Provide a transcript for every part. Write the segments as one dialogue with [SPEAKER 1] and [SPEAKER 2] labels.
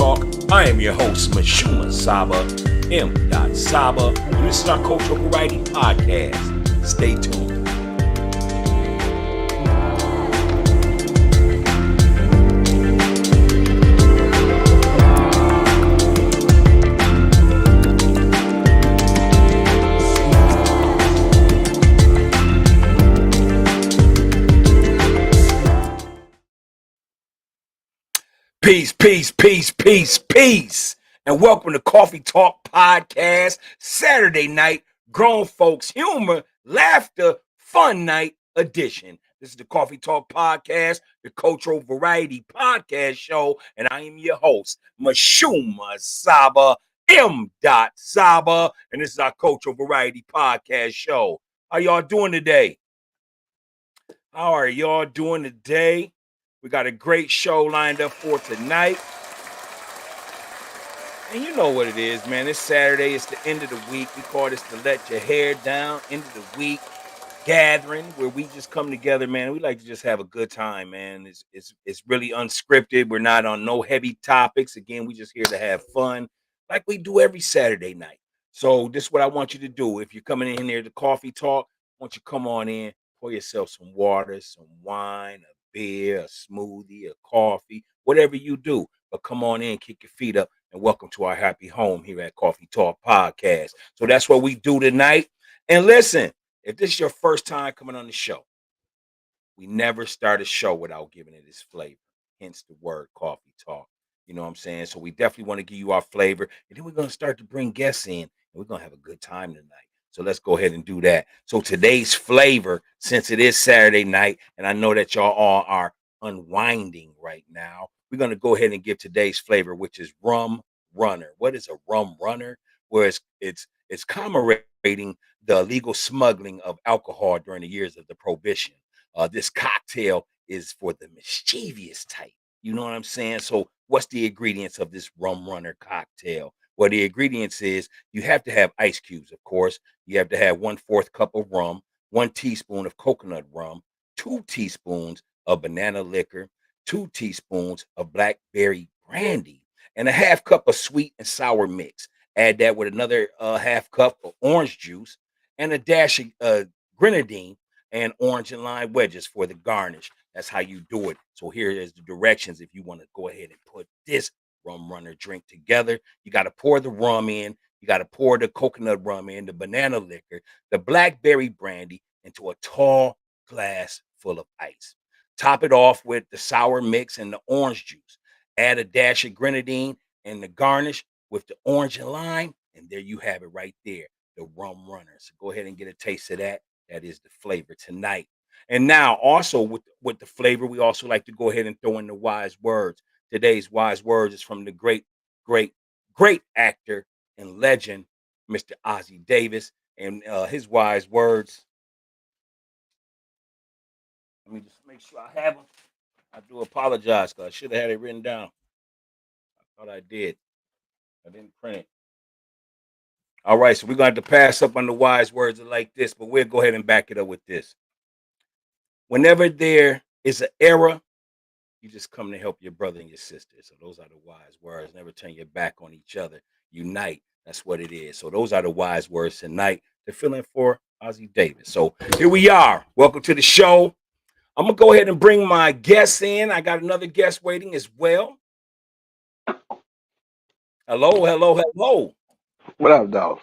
[SPEAKER 1] Talk. I am your host, MISHUMA SABA, M.SABA, and this is our Cultural Variety Podcast. Stay tuned. Peace, peace, peace, peace, peace. And welcome to Coffee Talk Podcast, Saturday night, grown folks humor, laughter, fun night edition. This is the Coffee Talk Podcast, the Cultural Variety Podcast show, and I am your host, MISHUMA SABA, M.SABA, and this is our Cultural Variety Podcast show. How y'all doing today? How are y'all doing today? We got a great show lined up for tonight. And you know what it is, man. It's Saturday. It's the end of the week. We call this the Let Your Hair Down end of the week gathering where we just come together, man. We like to just have a good time, man. It's really unscripted. We're not on no heavy topics. Again, we just here to have fun like we do every Saturday night. So this is what I want you to do. If you're coming in here to Coffee Talk, I want you to come on in, pour yourself some water, some wine, a beer, a smoothie, a coffee, whatever you do. But come on in, kick your feet up, and welcome to our happy home here at Coffee Talk Podcast. So that's what we do tonight. And listen, if this is your first time coming on the show, we never start a show without giving it its flavor, hence the word Coffee Talk. You know what I'm saying? So we definitely want to give you our flavor, and then we're going to start to bring guests in, and we're going to have a good time tonight. So let's go ahead and do that. So today's flavor, since it is Saturday night, and I know that y'all all are unwinding right now, we're going to go ahead and give today's flavor, which is rum runner. What is a rum runner? Where it's commemorating the illegal smuggling of alcohol during the years of the Prohibition. This cocktail is for the mischievous type. You know what I'm saying? So what's the ingredients of this rum runner cocktail? Well, the ingredients is you have to have ice cubes, of course. You have to have 1/4 cup of rum, 1 teaspoon of coconut rum, 2 teaspoons of banana liquor, 2 teaspoons of blackberry brandy, and a 1/2 cup of sweet and sour mix. Add that with another 1/2 cup of orange juice and a dash of grenadine and orange and lime wedges for the garnish. That's how you do it. So here is the directions if you want to go ahead and put this rum runner drink together. You got to pour the rum in. You got to pour the coconut rum in, the banana liquor, the blackberry brandy into a tall glass full of ice. Top it off with the sour mix and the orange juice. Add a dash of grenadine and the garnish with the orange and lime. And there you have it right there, the rum runner. So go ahead and get a taste of that. That is the flavor tonight. And now also with the flavor, we also like to go ahead and throw in the wise words. Today's wise words is from the great, great, great actor and legend, Mr. Ossie Davis. And his wise words, let me just make sure I have them. I do apologize because I should have had it written down. I thought I did. I didn't print it. All right, so we're going to have to pass up on the wise words like this, but we'll go ahead and back it up with this. Whenever there is an error, you just come to help your brother and your sister. So those are the wise words. Never turn your back on each other. Unite. That's what it is. So those are the wise words tonight. They're filling for Ossie Davis. So here we are. Welcome to the show. I'm going to go ahead and bring my guests in. I got another guest waiting as well. Hello, hello, hello.
[SPEAKER 2] What up, dog?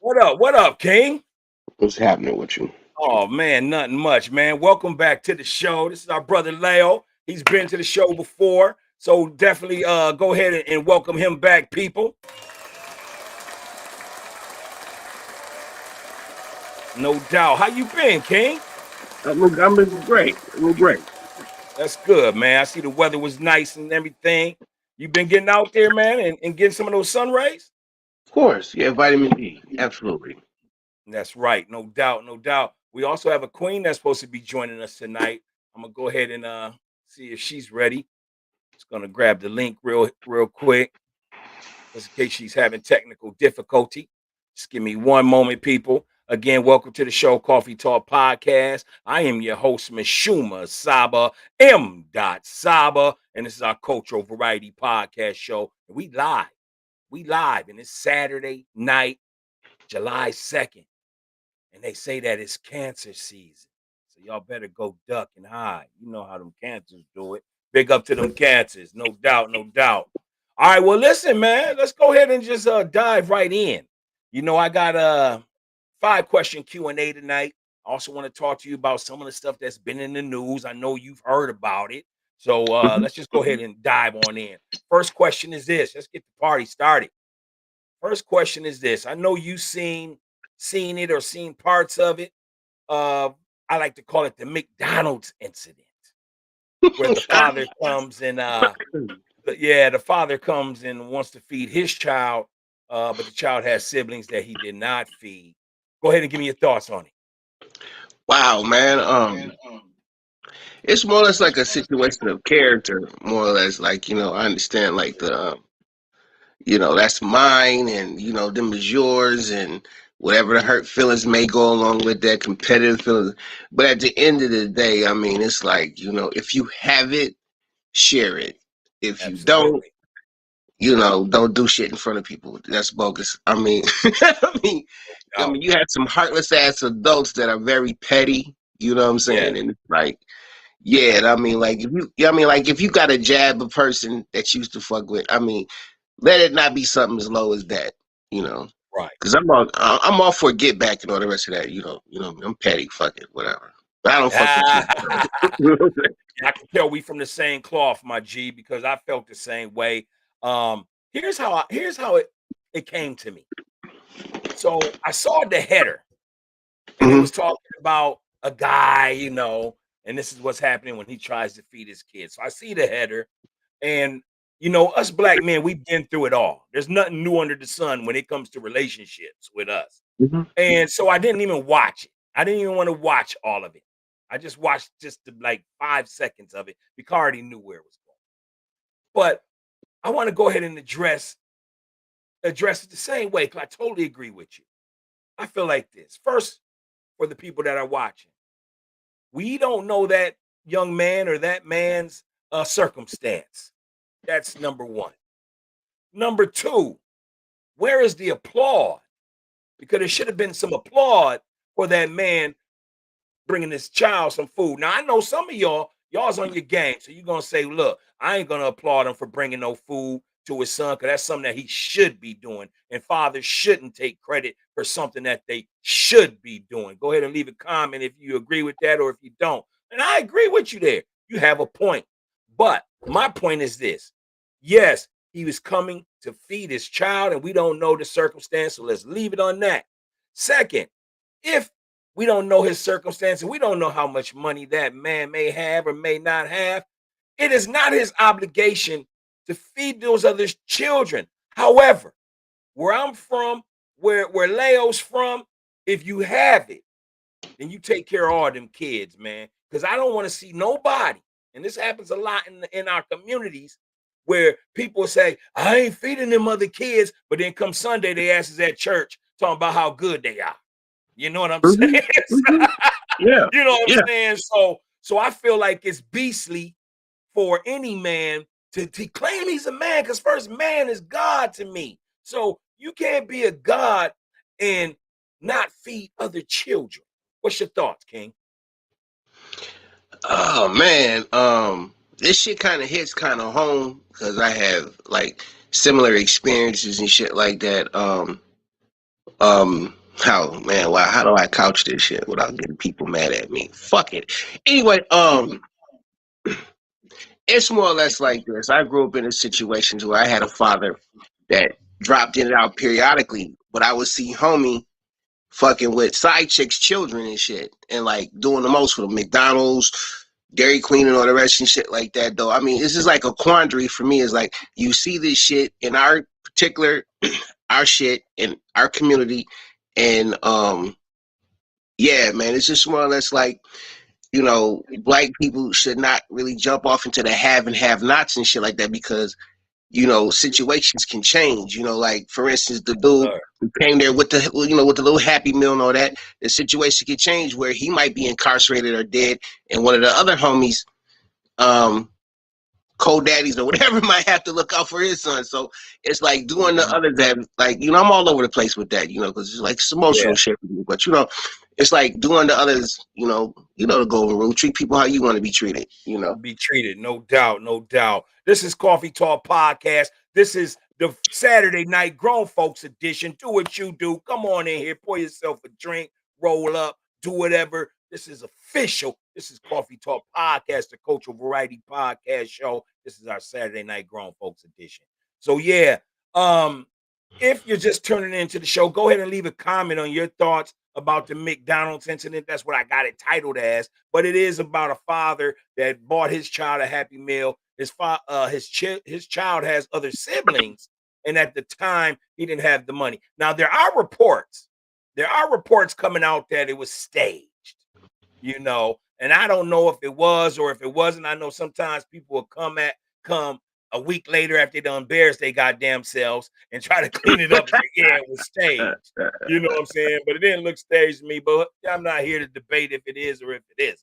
[SPEAKER 1] What up, King?
[SPEAKER 2] What's happening with you?
[SPEAKER 1] Oh, man, nothing much, man. Welcome back to the show. This is our brother Leo. He's been to the show before, so definitely go ahead and welcome him back, people. No doubt. How you been, King?
[SPEAKER 2] I'm great. I'm great.
[SPEAKER 1] That's good, man. I see the weather was nice and everything. You been getting out there, man, and getting some of those sun rays?
[SPEAKER 2] Of course, yeah, vitamin D, absolutely.
[SPEAKER 1] That's right, no doubt, no doubt. We also have a queen that's supposed to be joining us tonight. I'm gonna go ahead and see if she's ready. Just gonna grab the link real quick, just in case she's having technical difficulty. Just give me one moment, people. Again, welcome to the show, Coffee Talk Podcast. I am your host, MISHUMA, SABA, M.SABA, and this is our cultural variety podcast show. And we live. We live, and it's Saturday night, July 2nd. And they say that it's cancer season. So y'all better go duck and hide. You know how them cancers do it. Big up to them cancers. No doubt, no doubt. All right, well, listen, man. Let's go ahead and just dive right in. You know, I got a 5-question Q&A tonight. I also want to talk to you about some of the stuff that's been in the news. I know you've heard about it. So let's just go ahead and dive on in. First question is this. Let's get the party started. First question is this. I know you've seen it or seen parts of it. I like to call it the McDonald's incident, where the father comes and the father comes and wants to feed his child, but the child has siblings that he did not feed. Go ahead and give me your thoughts on it.
[SPEAKER 2] Wow, man. It's more or less like a situation of character, more or less. Like, I understand like that's mine, and them is yours, and whatever the hurt feelings may go along with that, competitive feelings. But at the end of the day, I mean, it's like, if you have it, share it. If you don't,
[SPEAKER 1] Absolutely.
[SPEAKER 2] don't do shit in front of people. That's bogus. I mean, you had some heartless ass adults that are very petty. You know what I'm saying?
[SPEAKER 1] Yeah.
[SPEAKER 2] And it's like, yeah, I mean, like if you got to jab a person that you used to fuck with, I mean, let it not be something as low as that.
[SPEAKER 1] Right.
[SPEAKER 2] Because I'm all for get back and all the rest of that. I'm petty. Fuck it, whatever. But I don't fuck with you.
[SPEAKER 1] I can tell we from the same cloth, my G, because I felt the same way. Here's how it came to me. So I saw the header, and it was talking about a guy, and this is what's happening when he tries to feed his kids. So I see the header, and us black men, we've been through it all. There's nothing new under the sun when it comes to relationships with us. And so I didn't even watch it. I didn't even want to watch all of it. I just watched just like 5 seconds of it because I already knew where it was going. But I want to go ahead and address it the same way because I totally agree with you. I feel like this. First, for the people that are watching, we don't know that young man or that man's circumstance. That's number one. Number two, where is the applaud? Because there should have been some applaud for that man bringing this child some food. Now, I know some of y'all's on your game. So you're going to say, look, I ain't going to applaud him for bringing no food to his son because that's something that he should be doing. And fathers shouldn't take credit for something that they should be doing. Go ahead and leave a comment if you agree with that or if you don't. And I agree with you there. You have a point. But my point is this. Yes, he was coming to feed his child, and we don't know the circumstance. So let's leave it on that. Second, if we don't know his circumstances, we don't know how much money that man may have or may not have, it is not his obligation to feed those other children. However, where I'm from, where Leo's from, if you have it, then you take care of all them kids, man. Because I don't want to see nobody, and this happens a lot in our communities, where people say, I ain't feeding them other kids, but then come Sunday, they asses at church talking about how good they are. You know what I'm saying?
[SPEAKER 2] Yeah.
[SPEAKER 1] You know what
[SPEAKER 2] Yeah.
[SPEAKER 1] I'm saying? So I feel like it's beastly for any man to claim he's a man, because first, man is God to me. So you can't be a God and not feed other children. What's your thoughts, King?
[SPEAKER 2] Oh man, this shit kind of hits kind of home because I have like similar experiences and shit like that. How man? Wow, how do I couch this shit without getting people mad at me? Fuck it. Anyway, it's more or less like this. I grew up in a situations where I had a father that dropped in and out periodically, but I would see homie fucking with side chicks' children and shit, and like doing the most for them, McDonald's, Dairy Queen, and all the rest and shit like that. Though I mean, this is like a quandary for me. Is like you see this shit in our particular, our shit in our community, and yeah, man, it's just more or less like black people should not really jump off into the have and have nots and shit like that because situations can change. Like for instance, the dude
[SPEAKER 1] Sir.
[SPEAKER 2] He came there with the with the little Happy Meal and all that. The situation could change where he might be incarcerated or dead, and one of the other homies, um, co-daddies or whatever, might have to look out for his son. So it's like doing the
[SPEAKER 1] Mhm.
[SPEAKER 2] others that, like, I'm all over the place with that, because it's like it's emotional
[SPEAKER 1] Yeah.
[SPEAKER 2] shit for me. But it's like doing the others, the golden rule: treat people how you want to be treated.
[SPEAKER 1] Be treated, no doubt, no doubt. This is Coffee Talk Podcast. This is the Saturday night grown folks edition. Do what you do. Come on in here, pour yourself a drink, roll up, do whatever. This is official. This is Coffee Talk Podcast, the cultural variety podcast show. This is our Saturday night grown folks edition. So yeah, um, if you're just turning into the show, go ahead and leave a comment on your thoughts about the McDonald's incident. That's what I got it titled as. But it is about a father that bought his child a Happy Meal. His child has other siblings, and at the time he didn't have the money. Now there are reports. There are reports coming out that it was staged. And I don't know if it was or if it wasn't. I know sometimes people will come a week later after they done embarrassed they goddamn selves and try to clean it up and say, yeah, it was staged. You know what I'm saying? But it didn't look staged to me. But I'm not here to debate if it is or if it isn't.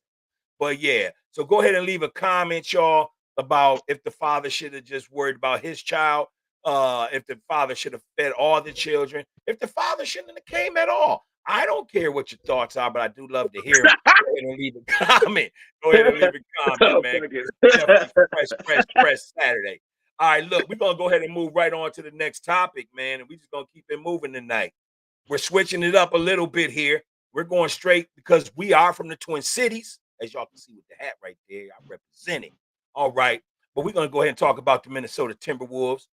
[SPEAKER 1] But yeah, so go ahead and leave a comment, y'all, about if the father should have just worried about his child, if the father should have fed all the children, if the father shouldn't have came at all. I don't care what your thoughts are, but I do love to hear them. Go ahead and leave a comment. Go ahead and leave a comment,
[SPEAKER 2] Oh,
[SPEAKER 1] man.
[SPEAKER 2] fuck
[SPEAKER 1] It's
[SPEAKER 2] it.
[SPEAKER 1] definitely fresh Saturday. All right, look, we're gonna go ahead and move right on to the next topic, man, and we're just gonna keep it moving tonight. We're switching it up a little bit here. We're going straight because we are from the Twin Cities, as y'all can see with the hat right there. I represent it. All right. But we're going to go ahead and talk about the Minnesota Timberwolves.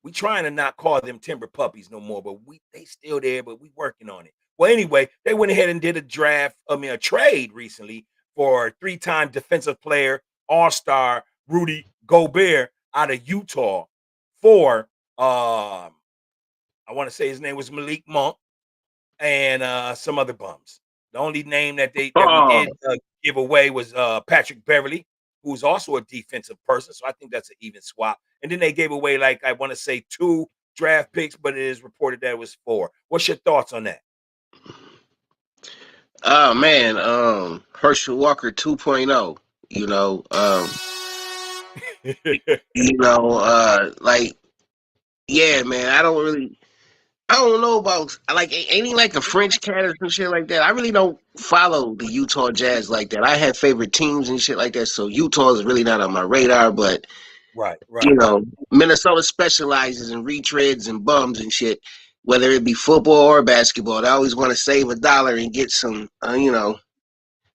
[SPEAKER 1] We trying to not call them timber puppies no more, but they still there, but we working on it. Well, anyway, they went ahead and did a trade recently for three-time defensive player, all-star Rudy Gobert out of Utah for I want to say his name was Malik Monk and some other bums. The only name that we
[SPEAKER 2] Oh,
[SPEAKER 1] did give away was Patrick Beverly, who's also a defensive person. So I think that's an even swap. And then they gave away, like, I want to say 2 draft picks, but it is reported that it was 4. What's your thoughts on that?
[SPEAKER 2] oh man, Herschel Walker 2.0. You know, like, yeah, man. I don't know about, like, ain't he like a French cat or some shit like that? I really don't follow the Utah Jazz like that. I have favorite teams and shit like that, so Utah is really not on my radar. But
[SPEAKER 1] Right,
[SPEAKER 2] you
[SPEAKER 1] right.
[SPEAKER 2] know, Minnesota specializes in retreads and bums and shit, whether it be football or basketball. They always want to save a dollar and get some. They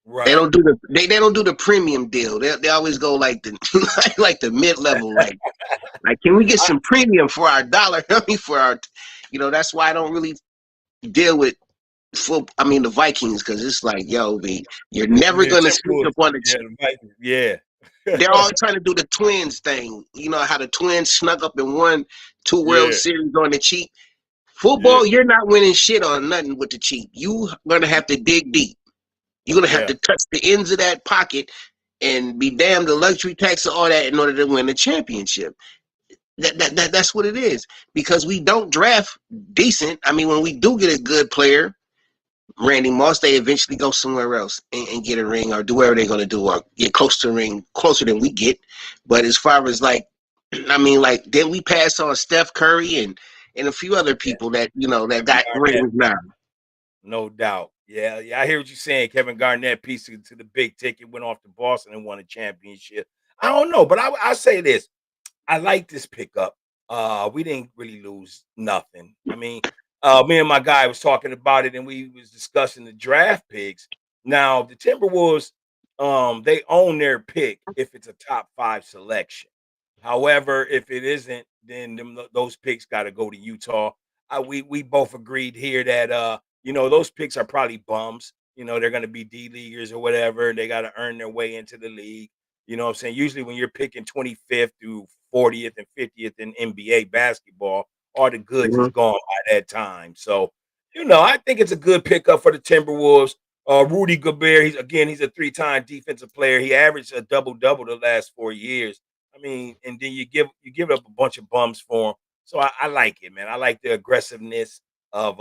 [SPEAKER 1] Right.
[SPEAKER 2] don't do they don't do the premium deal. They always go like the like the mid level. Like, can we get
[SPEAKER 1] I,
[SPEAKER 2] some premium for our dollar? I mean, for our, that's why I don't really deal with the Vikings, because it's like, yo, you're never
[SPEAKER 1] the
[SPEAKER 2] gonna sneak up
[SPEAKER 1] Timberwolves.
[SPEAKER 2] on the.
[SPEAKER 1] Yeah, the Vikings. Yeah.
[SPEAKER 2] They're all trying to do the Twins thing. You know how the Twins snuck up and won 2 World
[SPEAKER 1] Yeah.
[SPEAKER 2] Series on the cheap.
[SPEAKER 1] Yeah.
[SPEAKER 2] Football, you're not winning shit on nothing with the cheap. You gonna have to dig deep. You're gonna have
[SPEAKER 1] Yeah.
[SPEAKER 2] to touch the ends of that pocket and be damned the luxury tax and all that in order to win the championship. That's what it is. Because we don't draft decent. I mean, when we do get a good player, Randy Moss, they eventually go somewhere else and get a ring or do whatever they're gonna do or get close to a ring, closer than we get. But as far as, like, like, then we pass on Steph Curry and a few other
[SPEAKER 1] Yeah.
[SPEAKER 2] people that that
[SPEAKER 1] Kevin
[SPEAKER 2] got
[SPEAKER 1] Garnett.
[SPEAKER 2] rings now.
[SPEAKER 1] No doubt. Yeah, yeah. I hear what you're saying. Kevin Garnett piece to the big ticket, went off to Boston and won a championship. I don't know, but I say this. I like this pickup. We didn't really lose nothing. I mean, me and my guy was talking about it, and we was discussing the draft picks. Now, the Timberwolves, they own their pick if it's a top 5 selection. However, if it isn't, then those picks got to go to Utah. We both agreed here that those picks are probably bums. They're going to be D leaguers or whatever, and they got to earn their way into the league. You know what I'm saying? Usually when you're picking 25th through 40th and 50th in NBA basketball, all the goods is
[SPEAKER 2] Mhm.
[SPEAKER 1] gone by that time. So, I think it's a good pickup for the Timberwolves. Rudy Gobert, he's a 3-time defensive player. He averaged a double-double the last 4 years. I mean, and then you give up a bunch of bums for him. So I like it, man. I like the aggressiveness. of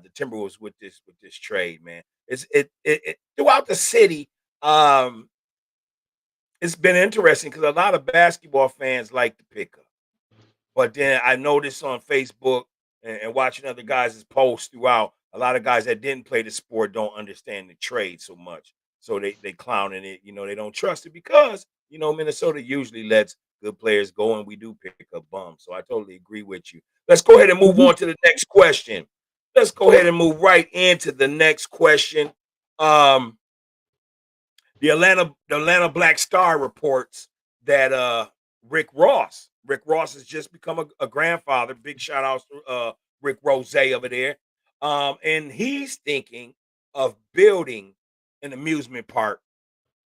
[SPEAKER 1] the Timberwolves with this trade, man. It throughout the city. It's been interesting because a lot of basketball fans like the pickup. But then I noticed on Facebook and watching other guys' posts throughout, a lot of guys that didn't play the sport don't understand the trade so much. So they clowning it, they don't trust it because, Minnesota usually lets good players go and we do pick up bums. So I totally agree with you. Let's go ahead and move on to the next question. Let's go ahead and move right into the next question. Um, the Atlanta Black Star reports that Rick Ross has just become a grandfather. Big shout out to Rick Rose over there. And he's thinking of building an amusement park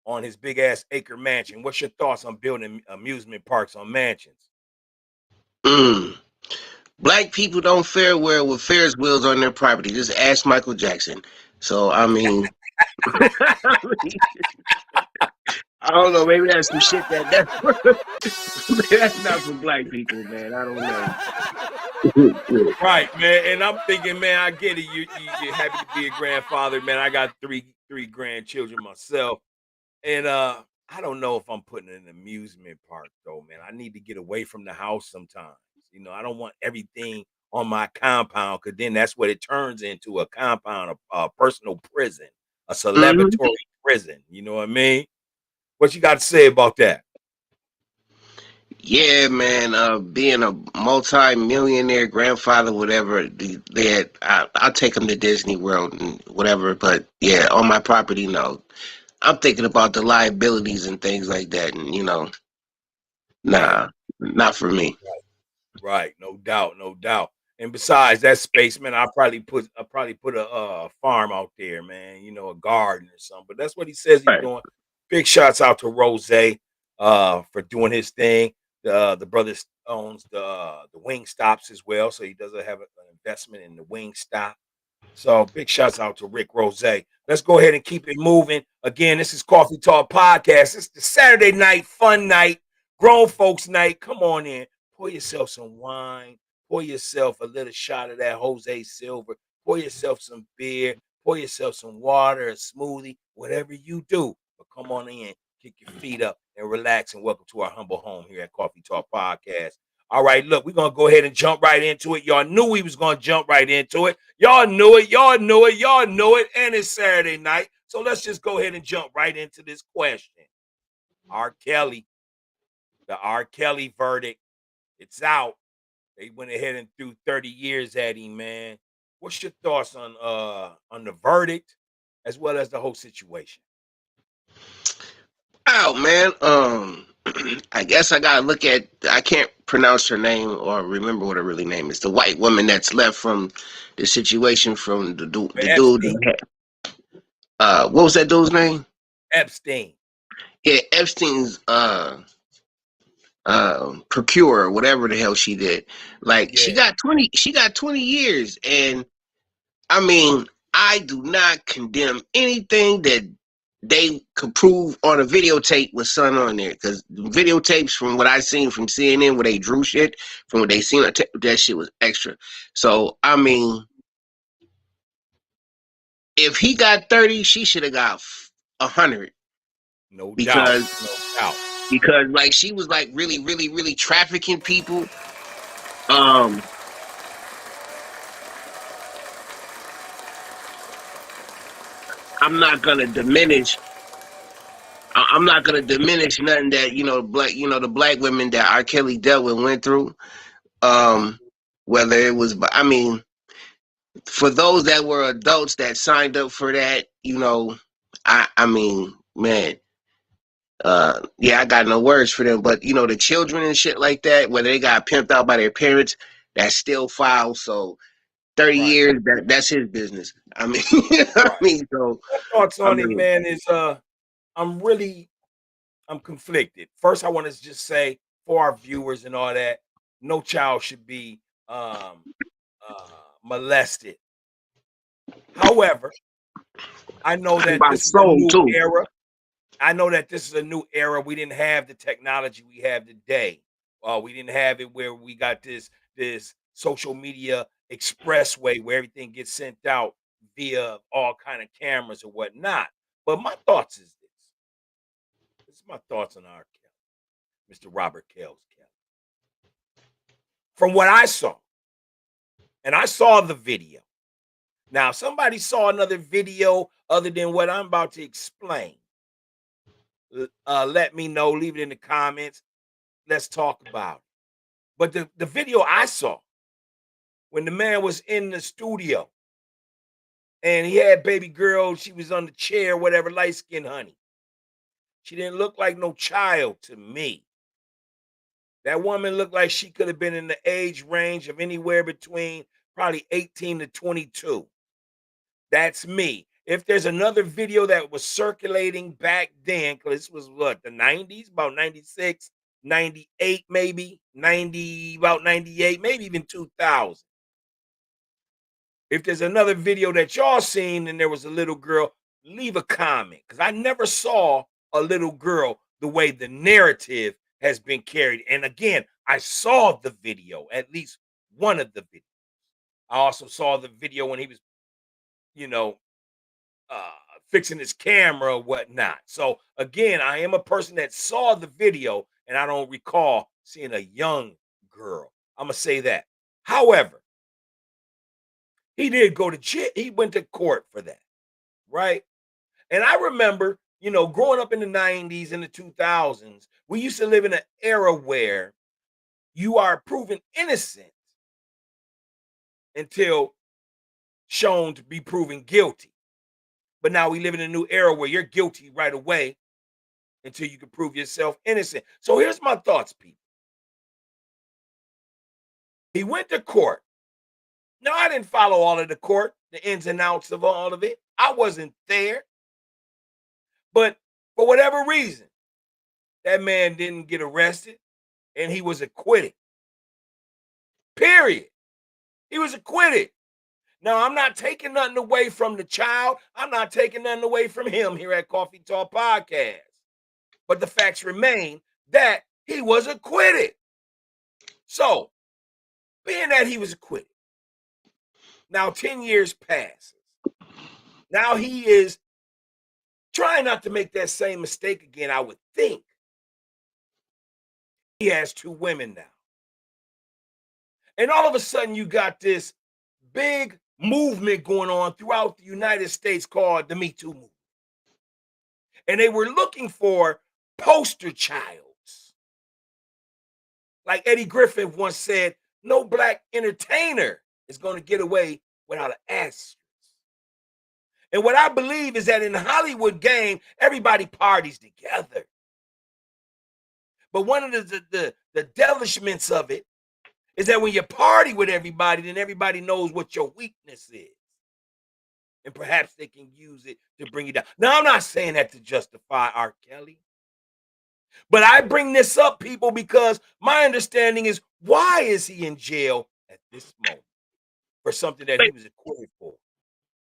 [SPEAKER 1] on his big ass acre mansion. What's your thoughts on building amusement parks on mansions?
[SPEAKER 2] Mm. Black people don't fare well with Ferris wheels on their property. Just ask Michael Jackson. So I mean, I don't know. Maybe that's some shit that's not for black people, man. I don't know.
[SPEAKER 1] Right, man. And I'm thinking, man, I get it. You're happy to be a grandfather, man. I got three grandchildren myself. And I don't know if I'm putting an amusement park though, man. I need to get away from the house sometimes. I don't want everything on my compound because then that's what it turns into, a compound, a personal prison, a
[SPEAKER 2] Mhm.
[SPEAKER 1] celebratory prison. You know what I mean? What you got to say about that?
[SPEAKER 2] Yeah, man. Being a multi-millionaire grandfather, whatever, I'll take them to Disney World and whatever. But yeah, on my property, no. I'm thinking about the liabilities and things like that, and
[SPEAKER 1] Right.
[SPEAKER 2] nah, not for me.
[SPEAKER 1] Right, no doubt, no doubt. And besides that space, man, I probably put a farm out there, man. A garden or something. But that's what he says he's
[SPEAKER 2] Right.
[SPEAKER 1] doing. Big shouts out to Rose for doing his thing. The brother owns the wing stops as well, so he doesn't have an investment in the wing stop. So big shouts out to Rick Rose. Let's go ahead and keep it moving. Again, this is Coffee Talk Podcast. It's the Saturday night fun night, grown folks night. Come on in, pour yourself some wine, pour yourself a little shot of that Jose Silver, pour yourself some beer, pour yourself some water, a smoothie, whatever you do. But come on in, kick your feet up and relax. And welcome to our humble home here at Coffee Talk Podcast. All right, look, we're gonna go ahead and jump right into it. Y'all knew we was gonna jump right into it. Y'all knew it, y'all knew it, y'all knew it, and it's Saturday night. So let's just go ahead and jump right into this question. R. Kelly, the R. Kelly verdict, it's out. They went ahead and threw 30 years at him, man. What's your thoughts on the verdict as well as the whole situation?
[SPEAKER 2] Oh man, I guess I gotta look at. I can't pronounce her name or remember what her really name is. The white woman that's left from the situation from the dude.
[SPEAKER 1] Epstein.
[SPEAKER 2] What was that dude's name?
[SPEAKER 1] Epstein.
[SPEAKER 2] Yeah, Epstein's procurer, whatever the hell she did. Like
[SPEAKER 1] Yeah,
[SPEAKER 2] she got 20 years, and I mean, I do not condemn anything that they could prove on a videotape with son on there, because videotapes from what I seen from CNN where they drew shit from what they seen that shit was extra. So I mean, if he got 30, she should have got 100,
[SPEAKER 1] no doubt.
[SPEAKER 2] because
[SPEAKER 1] No doubt.
[SPEAKER 2] like she was like really really really trafficking people. Um, I'm not gonna diminish. I'm not gonna diminish nothing that the black women that R. Kelly dealt with went through. Um, whether it was, I mean, for those that were adults that signed up for that, I mean, man, yeah, I got no words for them. But the children and shit like that, whether they got pimped out by their parents, that's still foul. So 30
[SPEAKER 1] Right.
[SPEAKER 2] years, that's his business. I mean,
[SPEAKER 1] Right.
[SPEAKER 2] so
[SPEAKER 1] My thoughts
[SPEAKER 2] I
[SPEAKER 1] on it,
[SPEAKER 2] mean,
[SPEAKER 1] man, is I'm really I'm conflicted. First, I want to just say for our viewers and all that, no child should be molested. However, I know that
[SPEAKER 2] by
[SPEAKER 1] this is a
[SPEAKER 2] soul
[SPEAKER 1] new
[SPEAKER 2] too.
[SPEAKER 1] era. I know that this is a new era. We didn't have the technology we have today. We didn't have it where we got this social media expressway where everything gets sent out via all kind of cameras or whatnot. But my thoughts is this. This is my thoughts on R. Kelly, Mr. Robert Kelly. From what I saw, and I saw the video. Now, if somebody saw another video other than what I'm about to explain, let me know. Leave it in the comments. Let's talk about it. But the video I saw, when the man was in the studio and he had baby girl, she was on the chair, whatever, light skin honey. She didn't look like no child to me. That woman looked like she could have been in the age range of anywhere between probably 18 to 22. That's me. If there's another video that was circulating back then, because this was what, the 90s, about 96, 98, maybe 90, about 98, maybe even 2000. If there's another video that y'all seen and there was a little girl, leave a comment, because I never saw a little girl the way the narrative has been carried. And again, I saw the video, at least one of the videos. I also saw the video when he was, fixing his camera or whatnot. So again, I am a person that saw the video and I don't recall seeing a young girl. I'm gonna say that. However, he did go to jail. He went to court for that, right? And I remember, growing up in the 90s and the 2000s, we used to live in an era where you are proven innocent until shown to be proven guilty. But now we live in a new era where you're guilty right away until you can prove yourself innocent. So here's my thoughts, people. He went to court. Now, I didn't follow all of the court, the ins and outs of all of it. I wasn't there. But for whatever reason, that man didn't get arrested and he was acquitted. Period. He was acquitted. Now, I'm not taking nothing away from the child. I'm not taking nothing away from him here at Coffee Talk Podcast. But the facts remain that he was acquitted. So, being that he was acquitted, now 10 years passes. Now he is trying not to make that same mistake again, I would think. He has 2 women now. And all of a sudden, you got this big movement going on throughout the United States called the Me Too movement. And they were looking for poster childs. Like Eddie Griffin once said, no black entertainer is going to get away without an asterisk. And what I believe is that in the Hollywood game, everybody parties together. But one of the devilishments of it is that when you party with everybody, then everybody knows what your weakness is. And perhaps they can use it to bring you down. Now, I'm not saying that to justify R. Kelly. But I bring this up, people, because my understanding is, why is he in jail at this moment for something that he was acquitted for?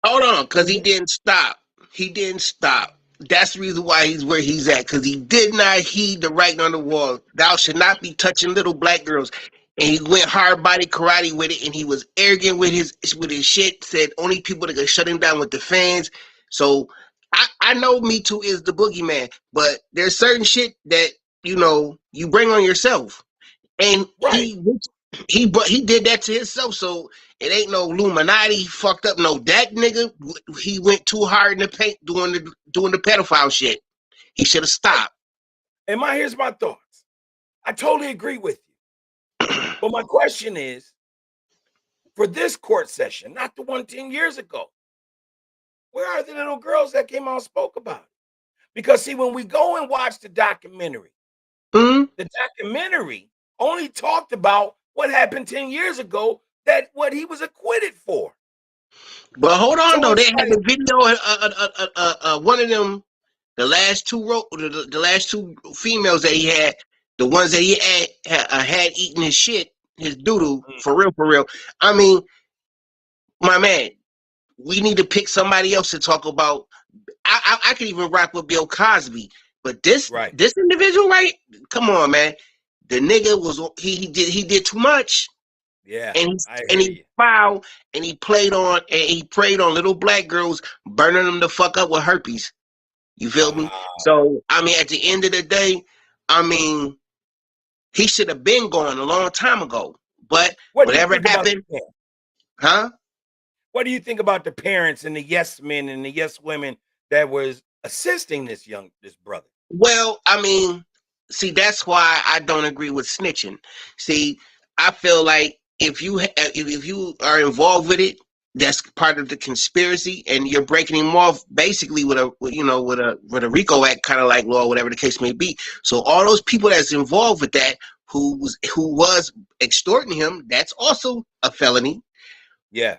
[SPEAKER 2] Hold on, because he didn't stop. He didn't stop. That's the reason why he's where he's at, because he did not heed the writing on the wall. Thou should not be touching little black girls. And he went hard body karate with it, and he was arrogant with his shit, said only people that could shut him down with the fans. So I know Me Too is the boogeyman, but there's certain shit that, you bring on yourself. And
[SPEAKER 1] right.
[SPEAKER 2] he did that to himself, so it ain't no Illuminati fucked up. No, that nigga, he went too hard in the paint doing the pedophile shit. He should have stopped.
[SPEAKER 1] And here's my thoughts. I totally agree with you. But my question is, for this court session, not the one 10 years ago, where are the little girls that came out and spoke about it? Because see, when we go and watch the documentary, the documentary only talked about what happened 10 years ago, that what he was acquitted for.
[SPEAKER 2] But hold on, though. They had the video, one of them, the last two females that he had, the ones that he had eaten his shit, his doodle, for real. I mean, my man, we need to pick somebody else to talk about. I could even rock with Bill Cosby, but this individual, right? Come on, man. The nigga he did too much.
[SPEAKER 1] Yeah,
[SPEAKER 2] And
[SPEAKER 1] I
[SPEAKER 2] and
[SPEAKER 1] hear
[SPEAKER 2] he
[SPEAKER 1] you.
[SPEAKER 2] foul and he preyed on little black girls, burning them the fuck up with herpes. You feel me?
[SPEAKER 1] Wow.
[SPEAKER 2] So I mean, at the end of the day, I mean, he should have been gone a long time ago. But
[SPEAKER 1] What do you
[SPEAKER 2] whatever
[SPEAKER 1] think about the
[SPEAKER 2] happened,
[SPEAKER 1] parents?
[SPEAKER 2] huh?
[SPEAKER 1] What do you think about the parents and the yes men and the yes women that was assisting this brother?
[SPEAKER 2] Well, I mean, see, that's why I don't agree with snitching. See, I feel like if you are involved with it, that's part of the conspiracy, and you're breaking him off basically with a RICO Act kind of like law, whatever the case may be. So all those people that's involved with that, who was extorting him, that's also a felony.
[SPEAKER 1] Yeah,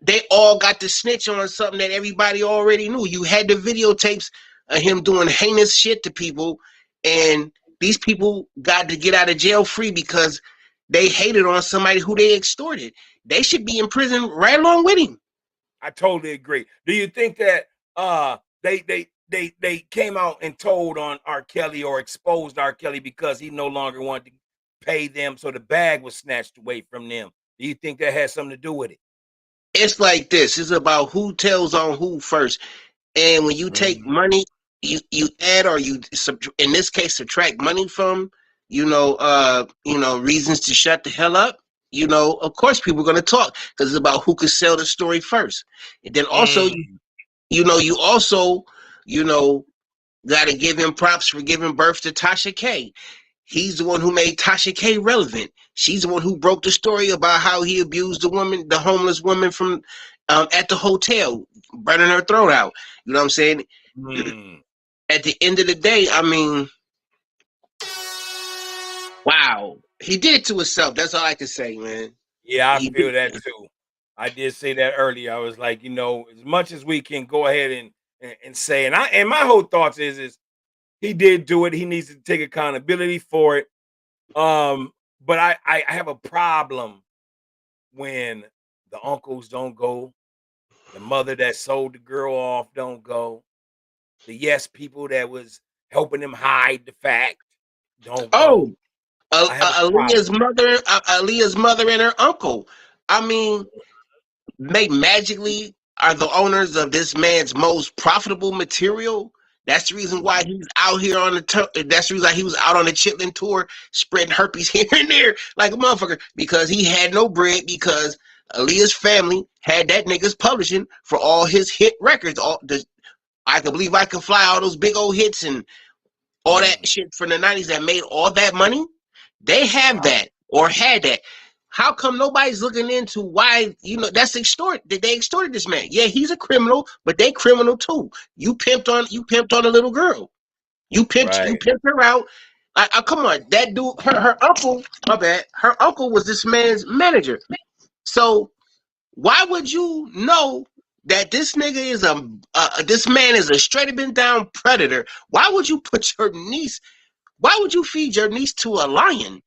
[SPEAKER 2] They all got to snitch on something that everybody already knew. You had the videotapes of him doing heinous shit to people, and these people got to get out of jail free because they hated on somebody who they extorted. They should be in prison right along with him.
[SPEAKER 1] I totally agree. Do you think that they came out and told on R. Kelly or exposed R. Kelly because he no longer wanted to pay them, so the bag was snatched away from them? Do you think that has something to do with it?
[SPEAKER 2] It's like this. It's about who tells on who first. And when you take
[SPEAKER 1] Mhm.
[SPEAKER 2] money, you add or in this case subtract money from, reasons to shut the hell up. Of course people are going to talk because it's about who can sell the story first. And then also,
[SPEAKER 1] Mm.
[SPEAKER 2] you also, you know, got to give him props for giving birth to Tasha K. He's the one who made Tasha K relevant. She's the one who broke the story about how he abused the homeless woman from at the hotel, burning her throat out. You know what I'm saying?
[SPEAKER 1] Mm.
[SPEAKER 2] At the end of the day, I mean, wow, he did it to himself. That's all I can say, man.
[SPEAKER 1] Yeah, I
[SPEAKER 2] He
[SPEAKER 1] feel
[SPEAKER 2] did.
[SPEAKER 1] that too. I did say that earlier. I was like, as much as we can go ahead and say, and my whole thoughts is he did do it. He needs to take accountability for it. But I have a problem when the uncles don't go, the mother that sold the girl off don't go, the yes people that was helping him hide the fact don't go.
[SPEAKER 2] Oh,
[SPEAKER 1] I have a problem.
[SPEAKER 2] Aaliyah's mother and her uncle. I mean, they magically are the owners of this man's most profitable material. That's the reason why
[SPEAKER 1] Mhm.
[SPEAKER 2] he's out here on that's the reason why he was out on the Chitlin tour spreading herpes here and there like a motherfucker because he had no bread because Aaliyah's family had that nigga's publishing for all his hit records. I can believe I can fly all those big old hits and all that
[SPEAKER 1] Mm.
[SPEAKER 2] shit from the 90s that made all that money. They have
[SPEAKER 1] Wow.
[SPEAKER 2] that or had that. How come nobody's looking into why, that's extort? Did they extorted this man? Yeah, he's a criminal, but they criminal too. You pimped on a little girl. You
[SPEAKER 1] Right.
[SPEAKER 2] pimped her out. Come on, that dude, her uncle, my bad. Her uncle was this man's manager. So why would you know that this man is a straight up and down predator? Why would you put your niece? Why would you feed your niece to a lion?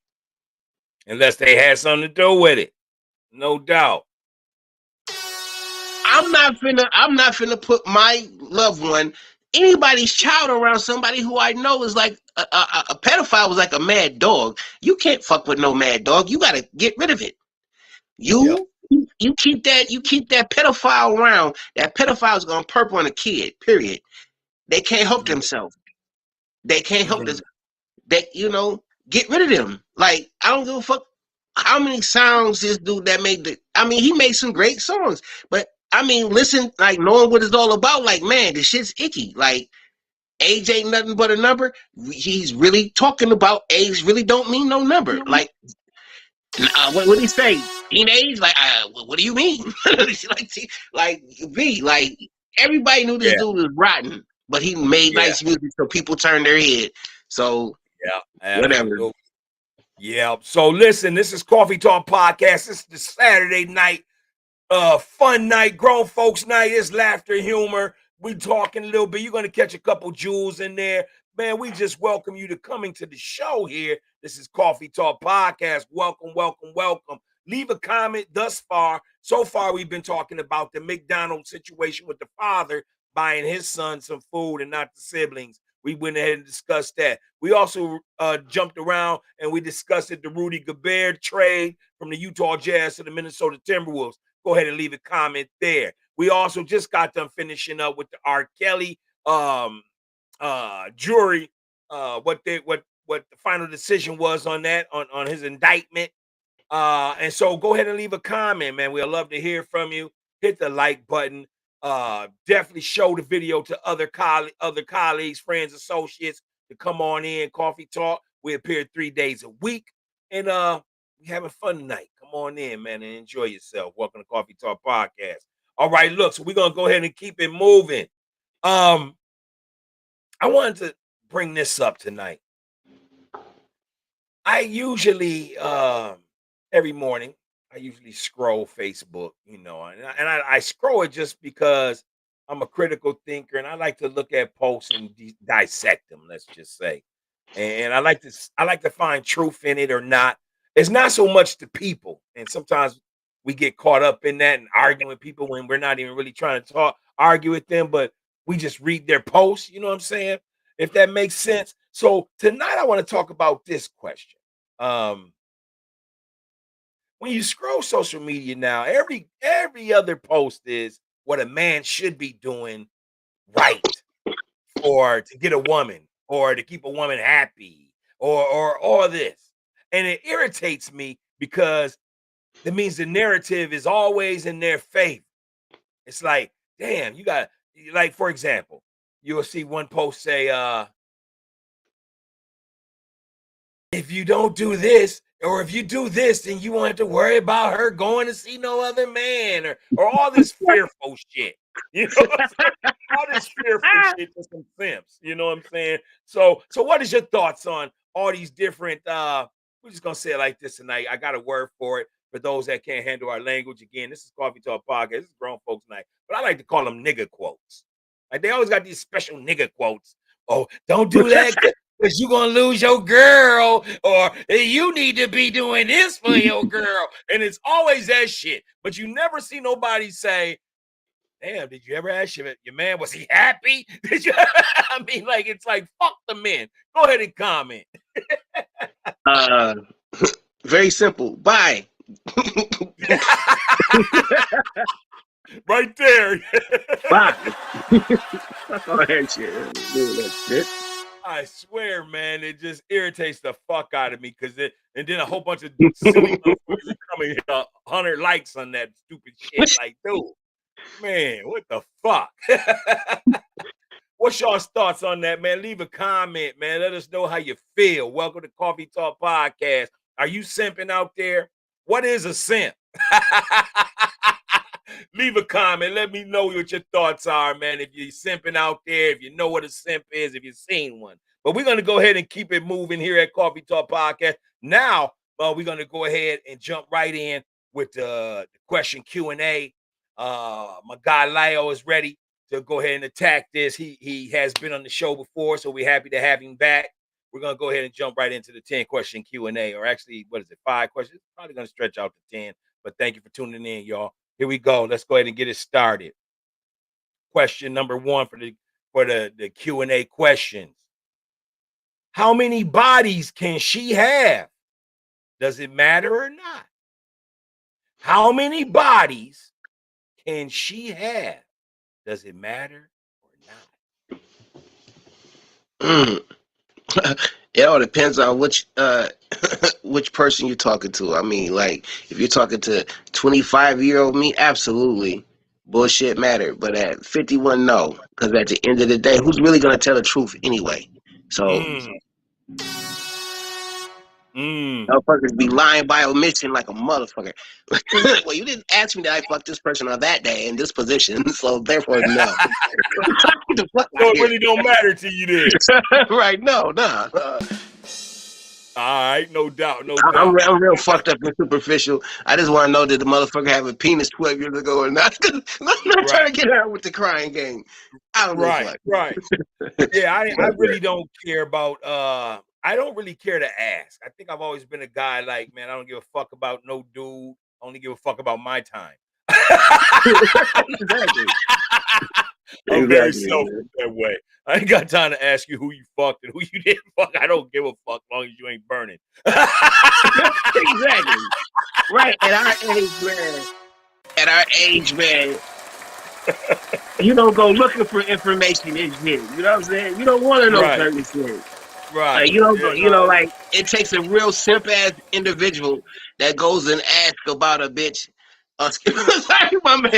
[SPEAKER 1] Unless they had something to do with it. No doubt.
[SPEAKER 2] I'm not finna put my loved one, anybody's child around somebody who I know is like a pedophile was like a mad dog. You can't fuck with no mad dog. You gotta get rid of it.
[SPEAKER 1] Yep.
[SPEAKER 2] You keep that pedophile around. That pedophile is gonna perp on a kid. Period. They can't help
[SPEAKER 1] Mhm.
[SPEAKER 2] themselves. They can't help this.
[SPEAKER 1] Mhm.
[SPEAKER 2] Get rid of them. Like I don't give a fuck how many songs this dude that made he made some great songs, but I mean, listen, like knowing what it's all about, like man, this shit's icky. Like age ain't nothing but a number. He's really talking about age really don't mean no number. Like what do you say? Teenage? Like what do you mean? like like everybody knew this
[SPEAKER 1] Yeah.
[SPEAKER 2] dude was rotten, but he made
[SPEAKER 1] Yeah.
[SPEAKER 2] nice music so people turned their head. So
[SPEAKER 1] Yeah.
[SPEAKER 2] whatever.
[SPEAKER 1] Absolutely. Yeah. So listen, this is Coffee Talk Podcast. This is the Saturday night, fun night, grown folks night. It's laughter, humor. We talking a little bit. You're gonna catch a couple jewels in there. Man, we just welcome you to coming to the show here. This is Coffee Talk Podcast. Welcome, welcome, welcome. Leave a comment thus far. So far, we've been talking about the McDonald's situation with the father buying his son some food and not the siblings. We went ahead and discussed that. We also jumped around and we discussed the Rudy Gobert trade from the Utah Jazz to the Minnesota Timberwolves. Go ahead and leave a comment there. We also just got done finishing up with the R. Kelly jury, what the final decision was on that, on his indictment. And so go ahead and leave a comment, man. We'd love to hear from you. Hit the like button. Definitely show the video to other colleagues, friends, associates to come on in. Coffee Talk. We appear 3 days a week. And we having fun tonight. Come on in, man, and enjoy yourself. Welcome to Coffee Talk Podcast. All right, look, so we're gonna go ahead and keep it moving. I wanted to bring this up tonight. I usually every morning I usually scroll Facebook, and I scroll it just because I'm a critical thinker and I like to look at posts and dissect them. Let's just say, and I like to find truth in it or not. It's not so much the people, and sometimes we get caught up in that and arguing with people when we're not even really trying to argue with them, but we just read their posts. You know what I'm saying? If that makes sense. So tonight I want to talk about this question. When you scroll social media now, every other post is what a man should be doing right, or to get a woman, or to keep a woman happy, or all this. And it irritates me because that means the narrative is always in their favor. It's like, damn, you got, like, for example, you'll see one post say, if you don't do this, or if you do this, then you won't have to worry about her going to see no other man, or all this fearful shit. You know what I'm saying? All this fearful shit to some simps. You know what I'm saying? So what is your thoughts on all these different we're just gonna say it like this tonight. I got a word for it for those that can't handle our language. Again, this is Coffee Talk Podcast. This is grown folks night, but I like to call them nigga quotes. Like, they always got these special nigga quotes. Oh, don't do that because you're going to lose your girl, or hey, you need to be doing this for your girl. And it's always that shit. But you never see nobody say, damn, did you ever ask your man, was he happy? Did you? I mean, like, it's like, fuck the men. Go ahead and comment.
[SPEAKER 2] Very simple. Bye.
[SPEAKER 1] Right there.
[SPEAKER 2] Bye. All that shit.
[SPEAKER 1] I swear, man, it just irritates the fuck out of me, and then a whole bunch of silly motherfuckers are coming hit 100 likes on that stupid shit. Like, dude, man, what the fuck? What's y'all's thoughts on that, man? Leave a comment, man. Let us know how you feel. Welcome to Coffee Talk Podcast. Are you simping out there? What is a simp? Leave a comment. Let me know what your thoughts are, man. If you're simping out there, if you know what a simp is, if you've seen one. But we're going to go ahead and keep it moving here at Coffee Talk Podcast. Now, we're going to go ahead and jump right in with the question Q&A. My guy Lyle is ready to go ahead and attack this. He has been on the show before, so we're happy to have him back. We're going to go ahead and jump right into the 10-question Q&A, or actually, 5 questions? Probably going to stretch out to 10, but thank you for tuning in, y'all. Here we go. Let's go ahead and get it started. Question number 1 for the Q&A questions. How many bodies can she have? Does it matter or not? How many bodies can she have? Does it matter or
[SPEAKER 2] not? It all depends on which person you're talking to. I mean, like, if you're talking to 25-year-old me, absolutely, bullshit matter. But at 51, no, because at the end of the day, who's really gonna tell the truth anyway? So, motherfuckers be lying by omission like a motherfucker. Well, you didn't ask me that I fucked this person on that day in this position, so therefore, no.
[SPEAKER 1] So it really don't matter to you then.
[SPEAKER 2] Right? No, nah.
[SPEAKER 1] All right, no doubt.
[SPEAKER 2] I'm real fucked up and superficial. I just want to know that the motherfucker have a penis 12 years ago or not. I'm not trying to get out with the crying game. I don't know.
[SPEAKER 1] Right. Yeah, I really don't care about. I don't really care to ask. I think I've always been a guy like, man, I don't give a fuck about no dude. I only give a fuck about my time.
[SPEAKER 2] Exactly.
[SPEAKER 1] I'm very
[SPEAKER 2] Exactly.
[SPEAKER 1] selfish that way. I ain't got time to ask you who you fucked and who you didn't fuck. I don't give a fuck long as you ain't burning.
[SPEAKER 2] Exactly. Right. At our age, man, you don't go looking for information and shit. You know what I'm saying? You don't want to know
[SPEAKER 1] Right,
[SPEAKER 2] certain shit. Like
[SPEAKER 1] right.
[SPEAKER 2] you don't go,
[SPEAKER 1] You know,
[SPEAKER 2] like it takes a real simp ass individual that goes and asks about a bitch. Sorry, my man.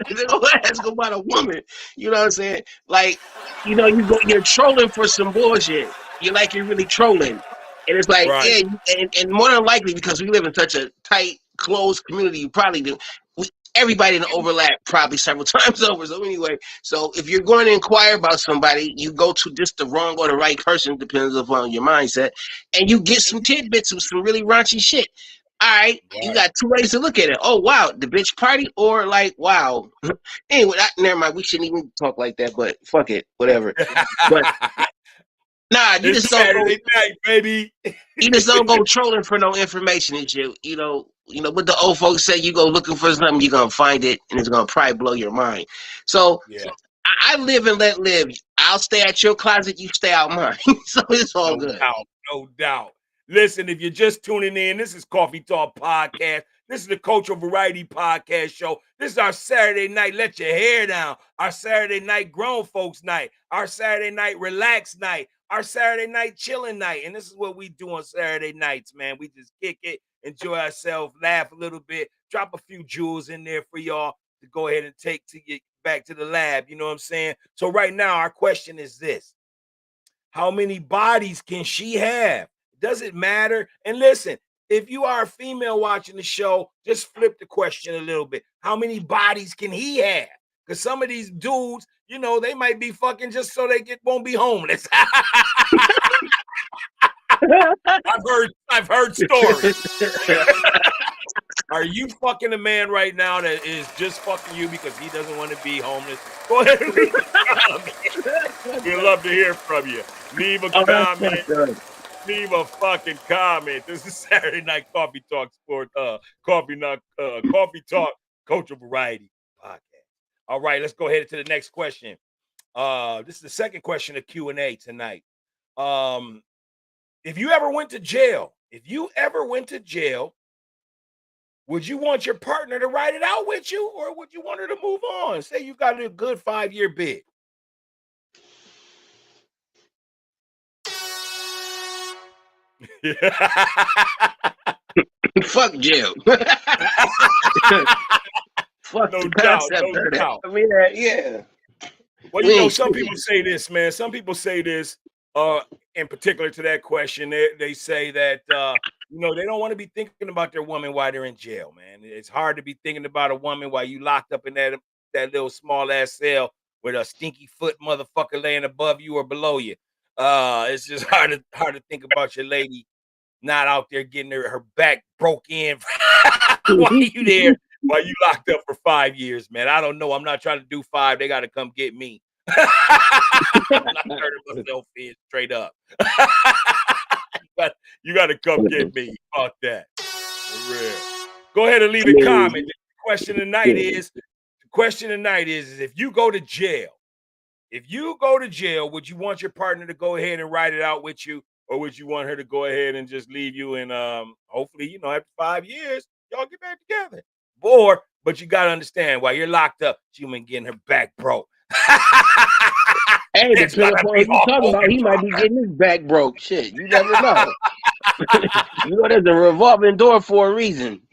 [SPEAKER 2] They go ask about a woman. You know what I'm saying? Like, you're trolling for some bullshit. You're really trolling. And it's like,
[SPEAKER 1] right.
[SPEAKER 2] yeah, and more than likely, because we live in such a tight, closed community, you probably do. Everybody in the overlap probably several times over. So anyway, so if you're going to inquire about somebody, you go to just the wrong or the right person, depends upon your mindset, and you get some tidbits of some really raunchy shit. All right, you
[SPEAKER 1] Right.
[SPEAKER 2] got two ways to look at it. Oh wow, the bitch party, or like wow. Anyway, never mind. We shouldn't even talk like that. But fuck it, whatever. But nah, you
[SPEAKER 1] It's
[SPEAKER 2] just don't go.
[SPEAKER 1] Saturday night, baby.
[SPEAKER 2] You just don't go trolling for no information and shit. What the old folks say. You go looking for something, you're gonna find it, and it's gonna probably blow your mind. So
[SPEAKER 1] Yeah,
[SPEAKER 2] I live and let live. I'll stay at your closet, you stay out mine. So it's all
[SPEAKER 1] no
[SPEAKER 2] good.
[SPEAKER 1] doubt, no doubt. Listen, if you're just tuning in, this is Coffee Talk Podcast. This is the Cultural Variety Podcast Show. This is our Saturday night, let your hair down. Our Saturday night grown folks night. Our Saturday night relax night. Our Saturday night chilling night. And this is what we do on Saturday nights, man. We just kick it, enjoy ourselves, laugh a little bit, drop a few jewels in there for y'all to go ahead and take to get back to the lab. You know what I'm saying? So right now, our question is this. How many bodies can she have? Does it matter? And listen, if you are a female watching the show, just flip the question a little bit. How many bodies can he have? Because some of these dudes, they might be fucking just so they won't be homeless. I've heard stories. Are you fucking a man right now that is just fucking you because he doesn't want to be homeless? Go ahead and leave a comment. We'd love to hear from you. Leave a comment. Leave a fucking comment. This is Saturday Night Coffee Talk Coffee Talk Cultural Variety Podcast. All right, let's go ahead to the next question. This is the second question of Q&A tonight. If you ever went to jail, would you want your partner to ride it out with you, or would you want her to move on? Say you got a good 5-year bid.
[SPEAKER 2] Fuck jail. Fuck
[SPEAKER 1] No
[SPEAKER 2] the
[SPEAKER 1] doubt,
[SPEAKER 2] concept
[SPEAKER 1] no
[SPEAKER 2] of that.
[SPEAKER 1] doubt.
[SPEAKER 2] I mean, yeah.
[SPEAKER 1] Well, some people say this, man. Some people say this, in particular to that question. They say that, they don't want to be thinking about their woman while they're in jail, man. It's hard to be thinking about a woman while you locked up in that little small ass cell with a stinky foot motherfucker laying above you or below you. It's just hard to think about your lady not out there getting her back broke in while you there. While you locked up for 5 years, man. I don't know. I'm not trying to do 5. They got to come get me. I'm not turning myself in straight up. But you got to come get me. Fuck that. For real. Go ahead and leave a comment. The question tonight is if you go to jail, would you want your partner to go ahead and ride it out with you? Or would you want her to go ahead and just leave you and hopefully, after 5 years, y'all get back together? But you gotta understand, while you're locked up, she been getting her back broke.
[SPEAKER 2] Hey, depending upon what you're talking about, he might be getting his back broke. Shit, you never know. There's a revolving door for a reason.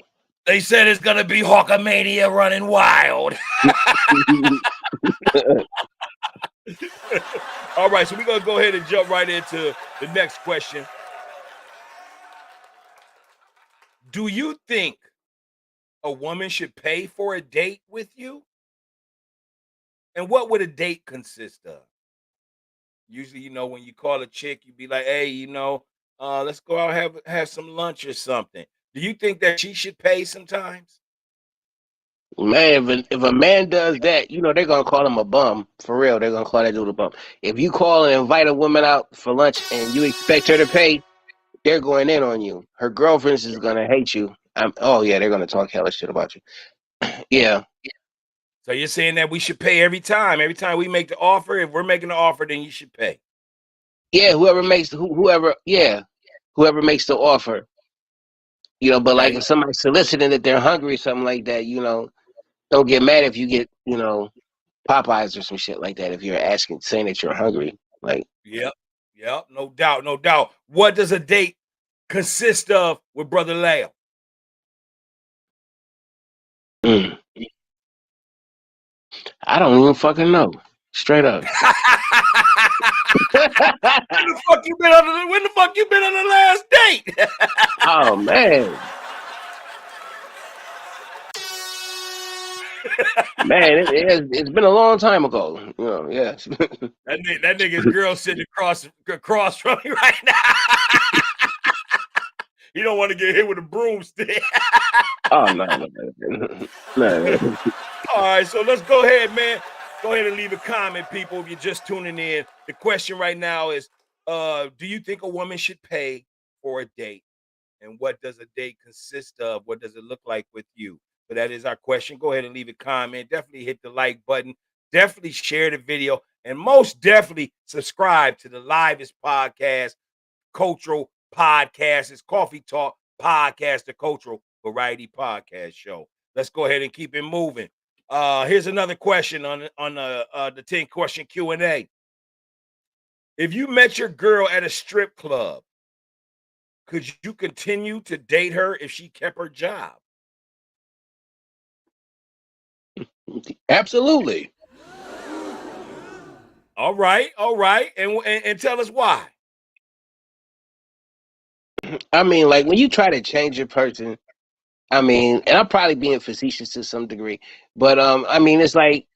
[SPEAKER 1] They said it's gonna be Hawkamania running wild. All right, so we're gonna go ahead and jump right into the next question. Do you think a woman should pay for a date with you? And what would a date consist of? Usually, when you call a chick, you be like, hey, let's go out and have some lunch or something. Do you think that she should pay sometimes?
[SPEAKER 2] Man, if a man does that, they're gonna call him a bum. For real, they're gonna call that dude a bum. If you call and invite a woman out for lunch and you expect her to pay, they're going in on you. Her girlfriends is gonna hate you. They're gonna talk hella shit about you. Yeah.
[SPEAKER 1] So you're saying that we should pay every time we make the offer. If we're making the offer, then you should pay.
[SPEAKER 2] Yeah, whoever makes whoever makes the offer. But like
[SPEAKER 1] Okay.
[SPEAKER 2] if somebody's soliciting that they're hungry or something like that, don't get mad if you get, Popeyes or some shit like that if you're saying that you're hungry. Like,
[SPEAKER 1] Yep. Yep. No doubt. No doubt. What does a date consist of with Brother Leo?
[SPEAKER 2] mm, I don't even fucking know. Straight up.
[SPEAKER 1] When the fuck you been on the last date?
[SPEAKER 2] Oh man. Man, it's been a long time ago. Yes.
[SPEAKER 1] That nigga's girl sitting across from me right now. He don't want to get hit with a broomstick.
[SPEAKER 2] Oh no. No.
[SPEAKER 1] All right, so let's go ahead, man. Go ahead and leave a comment, people, if you're just tuning in. The question right now is, do you think a woman should pay for a date? And what does a date consist of? What does it look like with you? So that is our question. Go ahead and leave a comment. Definitely hit the like button. Definitely share the video. And most definitely subscribe to the livest podcast, cultural podcast. It's Coffee Talk Podcast, the cultural variety podcast show. Let's go ahead and keep it moving. Here's another question on the 10 question Q&A. If you met your girl at a strip club, could you continue to date her if she kept her job?
[SPEAKER 2] Absolutely.
[SPEAKER 1] All right, and tell us why.
[SPEAKER 2] I mean, like when you try to change a person, I mean, and I'm probably being facetious to some degree, but I mean, it's like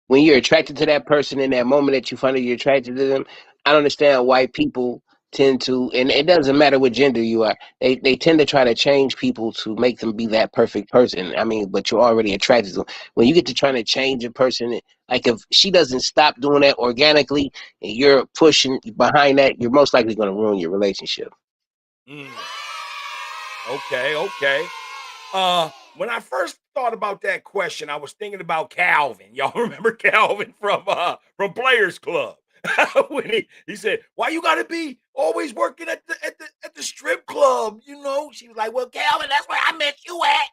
[SPEAKER 2] when you're attracted to that person in that moment that you find out you're attracted to them. I don't understand why people tend to, and it doesn't matter what gender you are. They tend to try to change people to make them be that perfect person. I mean, but you're already attracted to them. When you get to trying to change a person, like if she doesn't stop doing that organically, and you're pushing behind that, you're most likely going to ruin your relationship.
[SPEAKER 1] Mm, okay. When I first thought about that question, I was thinking about Calvin. Y'all remember Calvin from Players Club? When he said, "Why you gotta be always working at the strip club?" She was like, "Well, Calvin, that's where I met you at."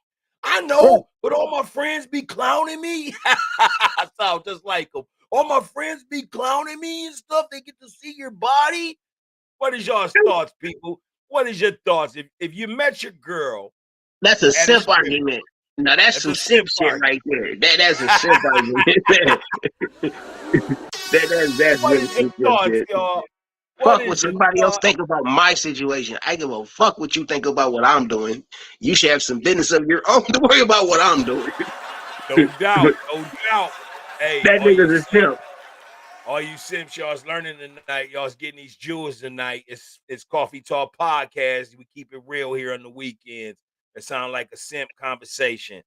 [SPEAKER 1] I
[SPEAKER 2] Right.
[SPEAKER 1] know, but all my friends be clowning me. I sound just like them. All my friends be clowning me and stuff. They get to see your body. What is y'all's thoughts, people? What is your thoughts if you met your girl
[SPEAKER 2] That's a
[SPEAKER 1] at a
[SPEAKER 2] simp
[SPEAKER 1] strip?
[SPEAKER 2] argument. No, that's
[SPEAKER 1] That's
[SPEAKER 2] some
[SPEAKER 1] a
[SPEAKER 2] simp
[SPEAKER 1] simp
[SPEAKER 2] shit
[SPEAKER 1] argument.
[SPEAKER 2] right there. That's a simp argument. That's
[SPEAKER 1] What
[SPEAKER 2] really
[SPEAKER 1] is your
[SPEAKER 2] some simp
[SPEAKER 1] thoughts,
[SPEAKER 2] shit.
[SPEAKER 1] y'all? What
[SPEAKER 2] Fuck what
[SPEAKER 1] is your
[SPEAKER 2] somebody else
[SPEAKER 1] thought?
[SPEAKER 2] think about my situation. I give a fuck what you think about what I'm doing. You should have some business of your own to worry about what I'm doing.
[SPEAKER 1] No doubt, no doubt. Hey,
[SPEAKER 2] That nigga's a simp.
[SPEAKER 1] all you simps, y'all's learning tonight. Y'all's getting these jewels tonight. It's Coffee Talk Podcast. We keep it real here on the weekends. It sounds like a simp conversation.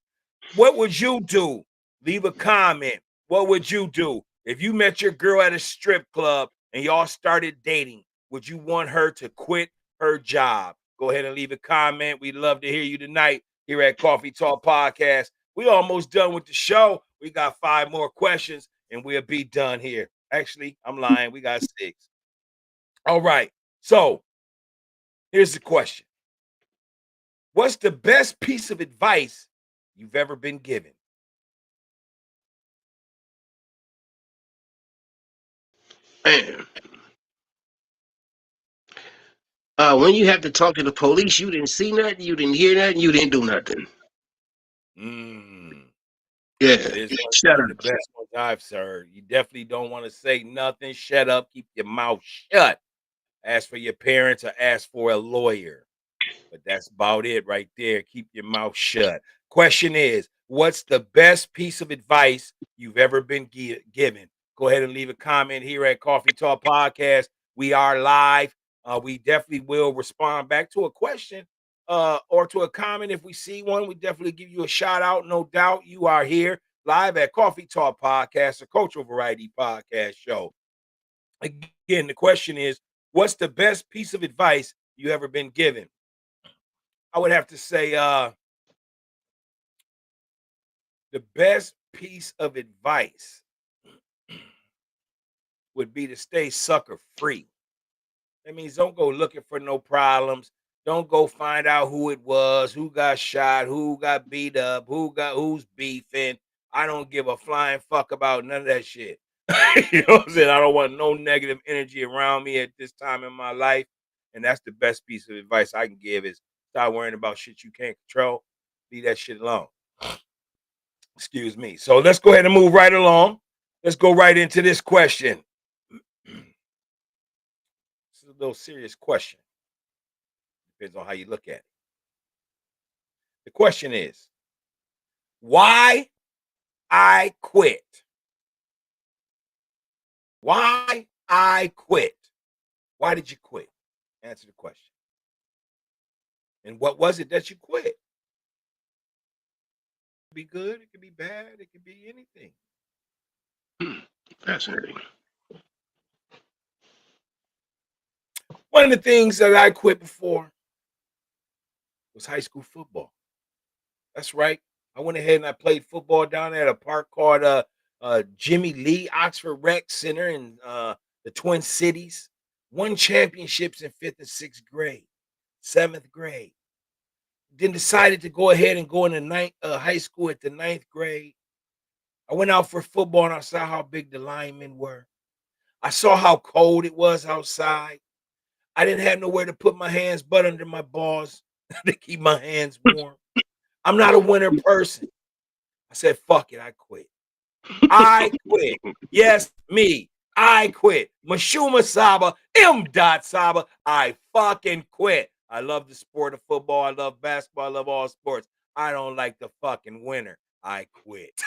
[SPEAKER 1] What would you do? Leave a comment. What would you do if you met your girl at a strip club and y'all started dating? Would you want her to quit her job? Go ahead and leave a comment. We'd love to hear you tonight here at Coffee Talk Podcast. We almost done with the show. We got 5 more questions and we'll be done here. Actually, I'm lying. We got 6. All right. So here's the question. What's the best piece of advice you've ever been given?
[SPEAKER 2] Man. When you have to talk to the police, you didn't see nothing, you didn't hear nothing, you didn't do nothing.
[SPEAKER 1] Mm.
[SPEAKER 2] Yeah.
[SPEAKER 1] That is
[SPEAKER 2] Shut
[SPEAKER 1] one of the
[SPEAKER 2] up.
[SPEAKER 1] best ones I've heard. You definitely don't want to say nothing. Shut up. Keep your mouth shut. Ask for your parents or ask for a lawyer. But that's about it right there. Keep your mouth shut. Question is, what's the best piece of advice you've ever been given? Go ahead and leave a comment here at Coffee Talk Podcast. We are live. We definitely will respond back to a question or to a comment if we see one. We definitely give you a shout out. No doubt you are here live at Coffee Talk Podcast, a cultural variety podcast show. Again, the question is, what's the best piece of advice you ever been given? I would have to say The best piece of advice would be to stay sucker free. That means don't go looking for no problems. Don't go find out who it was, who got shot, who got beat up, who's beefing. I don't give a flying fuck about none of that shit. You know what I'm saying? I don't want no negative energy around me at this time in my life. And that's the best piece of advice I can give is stop worrying about shit you can't control. Leave that shit alone. Excuse me. So let's go ahead and move right along. Let's go right into this question. This is a little serious question. Depends on how you look at it. The question is, why I quit? Why I quit? Why did you quit? Answer the question. And what was it that you quit? It could be good, it could be bad, it could be anything.
[SPEAKER 2] Fascinating.
[SPEAKER 1] One of the things that I quit before was high school football. That's right. I went ahead and I played football down at a park called Jimmy Lee Oxford Rec Center in the Twin Cities. Won championships in 5th and 6th grade, 7th grade. Then decided to go ahead and go into high school at the 9th grade. I went out for football and I saw how big the linemen were. I saw how cold it was outside. I didn't have nowhere to put my hands but under my balls to keep my hands warm. I'm not a winter person. I said, fuck it, I quit. I quit. Yes, me. I quit. MISHUMA SABA, M.SABA. I fucking quit. I love the sport of football. I love basketball. I love all sports. I don't like the fucking winter. I quit.